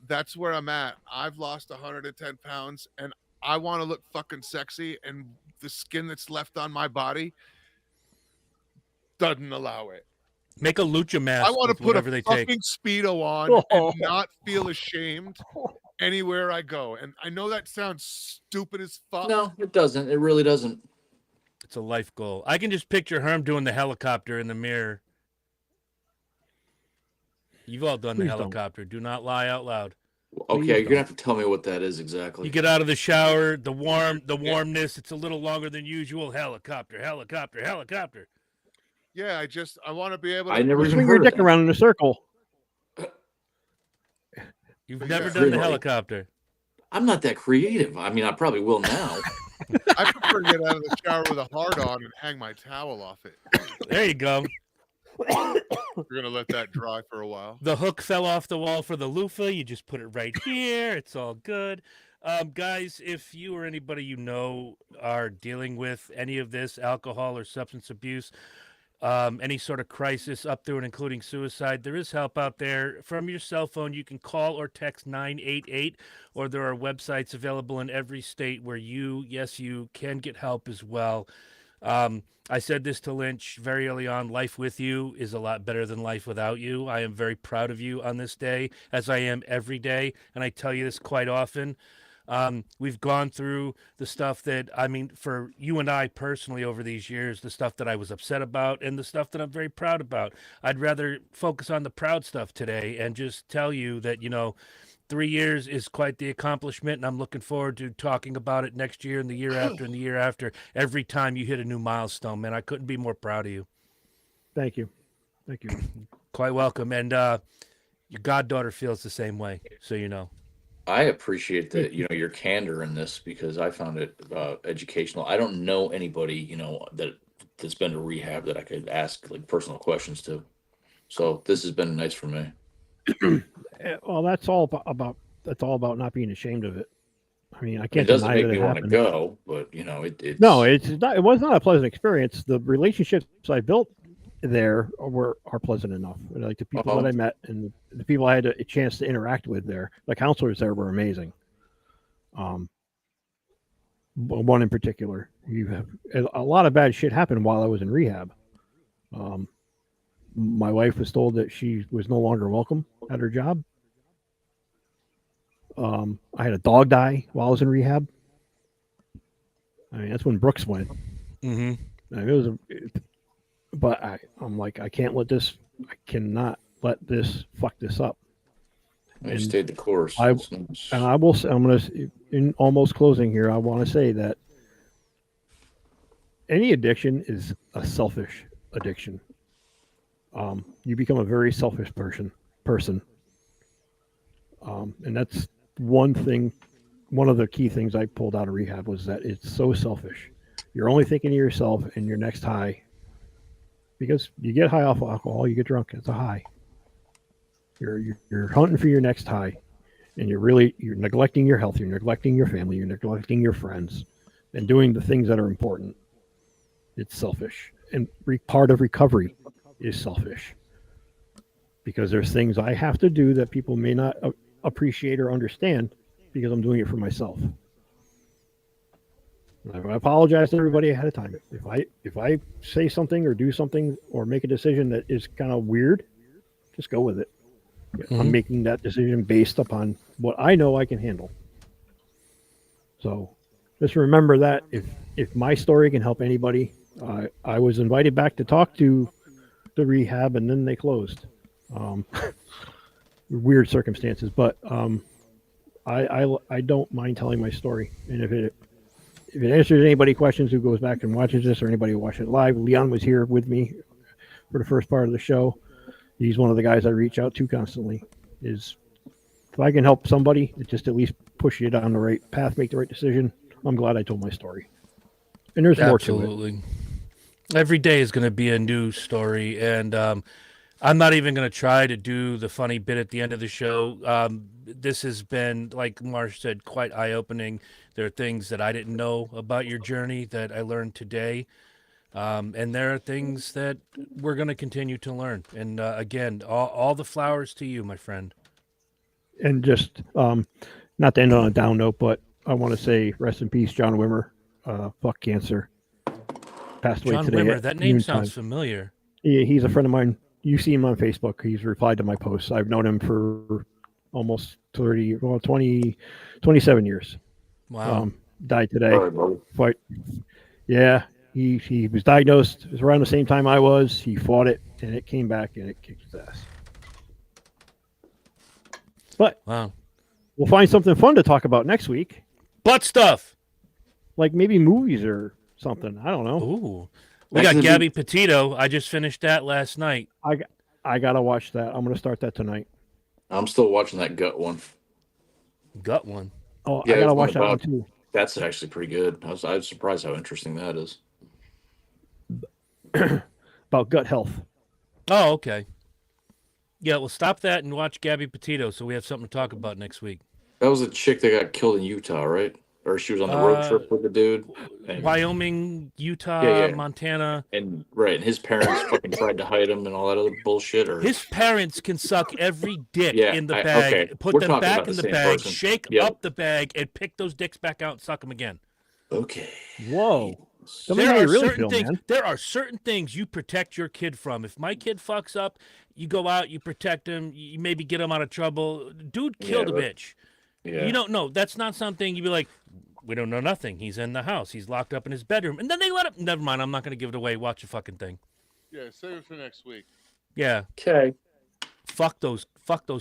that's where I'm at. I've lost 110 pounds, and I want to look fucking sexy, and the skin that's left on my body doesn't allow it. Make a lucha mask. I want to with put whatever a they fucking take. Speedo on and not feel ashamed anywhere I go. And I know that sounds stupid as fuck. No, it doesn't. It really doesn't. It's a life goal. I can just picture Herm doing the helicopter in the mirror. You've all done Please the don't. helicopter. Do not lie out loud. Okay, Please you're gonna don't. have to tell me what that is exactly. You get out of the shower, the warmness. It's a little longer than usual. Helicopter, helicopter, helicopter. Yeah, I want to be able to. I never You even swing your heard of dick that. around in a circle. You've But never yeah. done the Really? helicopter. I'm not that creative. I mean, I probably will now. I prefer to get out of the shower with a hard on and hang my towel off it. There you go. We're gonna let that dry for a while. The hook fell off the wall for the loofah. You just put it right here. It's all good. Guys, if you or anybody you know are dealing with any of this, alcohol or substance abuse, any sort of crisis up through and including suicide, there is help out there. From your cell phone, you can call or text 988, or there are websites available in every state where you can get help as well. I said this to Lynch very early on. Life with you is a lot better than life without you. I am very proud of you on this day, as I am every day, and I tell you this quite often. We've gone through the stuff that, I mean, for you and I personally over these years, the stuff that I was upset about and the stuff that I'm very proud about. I'd rather focus on the proud stuff today and just tell you that, 3 years is quite the accomplishment, and I'm looking forward to talking about it next year and the year after and the year after. Every time you hit a new milestone, man, I couldn't be more proud of you. Thank you. Thank you. Quite welcome. And your goddaughter feels the same way, so you know. I appreciate that, your candor in this, because I found it educational. I don't know anybody, that's been to rehab that I could ask like personal questions to. So this has been nice for me. Well, that's all about not being ashamed of it. I mean, I It can't doesn't deny make that me it want to happened. go, but it's No, it's not. It was not a pleasant experience. The relationships I built there are pleasant enough. Like the people that I met and the people I had a chance to interact with there, the counselors there were amazing. One in particular, you have a lot of bad shit happened while I was in rehab. My wife was told that she was no longer welcome at her job. I had a dog die while I was in rehab. I mean, that's when Brooks went. Mm-hmm. I mean, but I'm like, I cannot let this fuck this up. I stayed the course. I'm going to, in almost closing here, I want to say that any addiction is a selfish addiction. You become a very selfish person. And that's one of the key things I pulled out of rehab was that it's so selfish. You're only thinking of yourself and your next high. Because you get high off of alcohol, you get drunk. It's a high. You're hunting for your next high, and you're neglecting your health. You're neglecting your family. You're neglecting your friends, and doing the things that are important. It's selfish, and part of recovery is selfish. Because there's things I have to do that people may not appreciate or understand, because I'm doing it for myself. I apologize to everybody ahead of time. If I say something or do something or make a decision that is kind of weird, just go with it. Mm-hmm. I'm making that decision based upon what I know I can handle. So just remember that if my story can help anybody, I was invited back to talk to the rehab, and then they closed. Weird circumstances, but I don't mind telling my story. And if it answers anybody questions who goes back and watches this, or anybody who watches it live, Leon was here with me for the first part of the show. He's one of the guys I reach out to constantly. If I can help somebody, it just at least push you down the right path, make the right decision. I'm glad I told my story. And there's more to it. Absolutely. Every day is going to be a new story, and I'm not even going to try to do the funny bit at the end of the show. This has been, like Marsh said, quite eye-opening. There are things that I didn't know about your journey that I learned today. And there are things that we're going to continue to learn. And again, all the flowers to you, my friend. And just not to end on a down note, but I want to say rest in peace, John Wimmer. Fuck cancer. Passed away John today. Wimmer, that name sounds familiar. Yeah, he's a friend of mine. You see him on Facebook. He's replied to my posts. I've known him for almost 27 years. Wow. Died today. All right, brother. But yeah, he was diagnosed. It was around the same time I was. He fought it, and it came back, and it kicked his ass. But Wow. we'll find something fun to talk about next week, Butt stuff. like maybe movies or something. I don't know. Ooh. We got Gabby Petito. I just finished that last night. I gotta watch that. I'm gonna start that tonight. I'm still watching that gut one. Gut one. Oh, Yeah, I gotta it's watch that one about- too. That's actually pretty good. I was surprised how interesting that is. About gut health. Oh, okay. Yeah, we'll stop that and watch Gabby Petito so we have something to talk about next week. That was a chick that got killed in Utah, right? Or she was on the road trip with the dude. And, Wyoming, Utah, Yeah. Montana. and his parents fucking tried to hide him and all that other bullshit. Or His parents can suck every dick Yeah, in the bag, okay. put We're them talking back about in the the same bag, person. shake Yep. up the bag, and pick those dicks back out and suck them again. okay. Whoa. Tell me There how are you really certain feel, things. man. There are certain things you protect your kid from. If my kid fucks up, you go out, you protect him, you maybe get him out of trouble. Dude killed a but- bitch. Yeah. You don't know. That's not something you'd be like, we don't know nothing. He's in the house. He's locked up in his bedroom. And then they let him. Never mind. I'm not going to give it away. Watch the fucking thing. Yeah, save it for next week. Yeah. Okay. Fuck those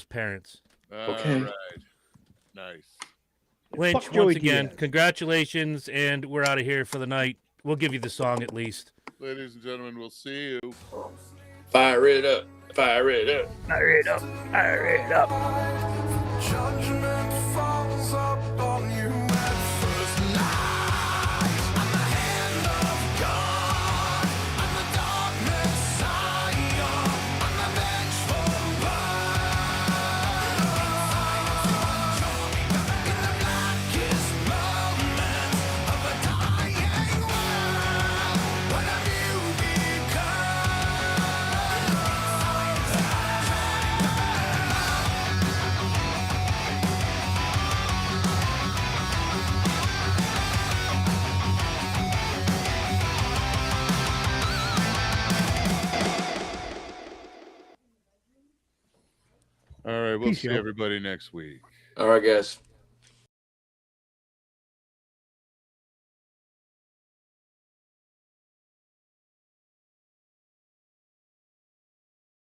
parents. Okay. All right. Nice. Lynch, Fuck Joey once again, Diaz. congratulations. And we're out of here for the night. We'll give you the song at least. Ladies and gentlemen, we'll see you. Fire it up. Fire it up. Fire it up. Fire it up. Judgment falls upon you at first light. I'm the hand of God. I'm the dark Messiah. I'm the vengeful blood. In the blackest moments of a dying world, what have you All right, we'll Peace, see y'all. everybody next week. All right, guys.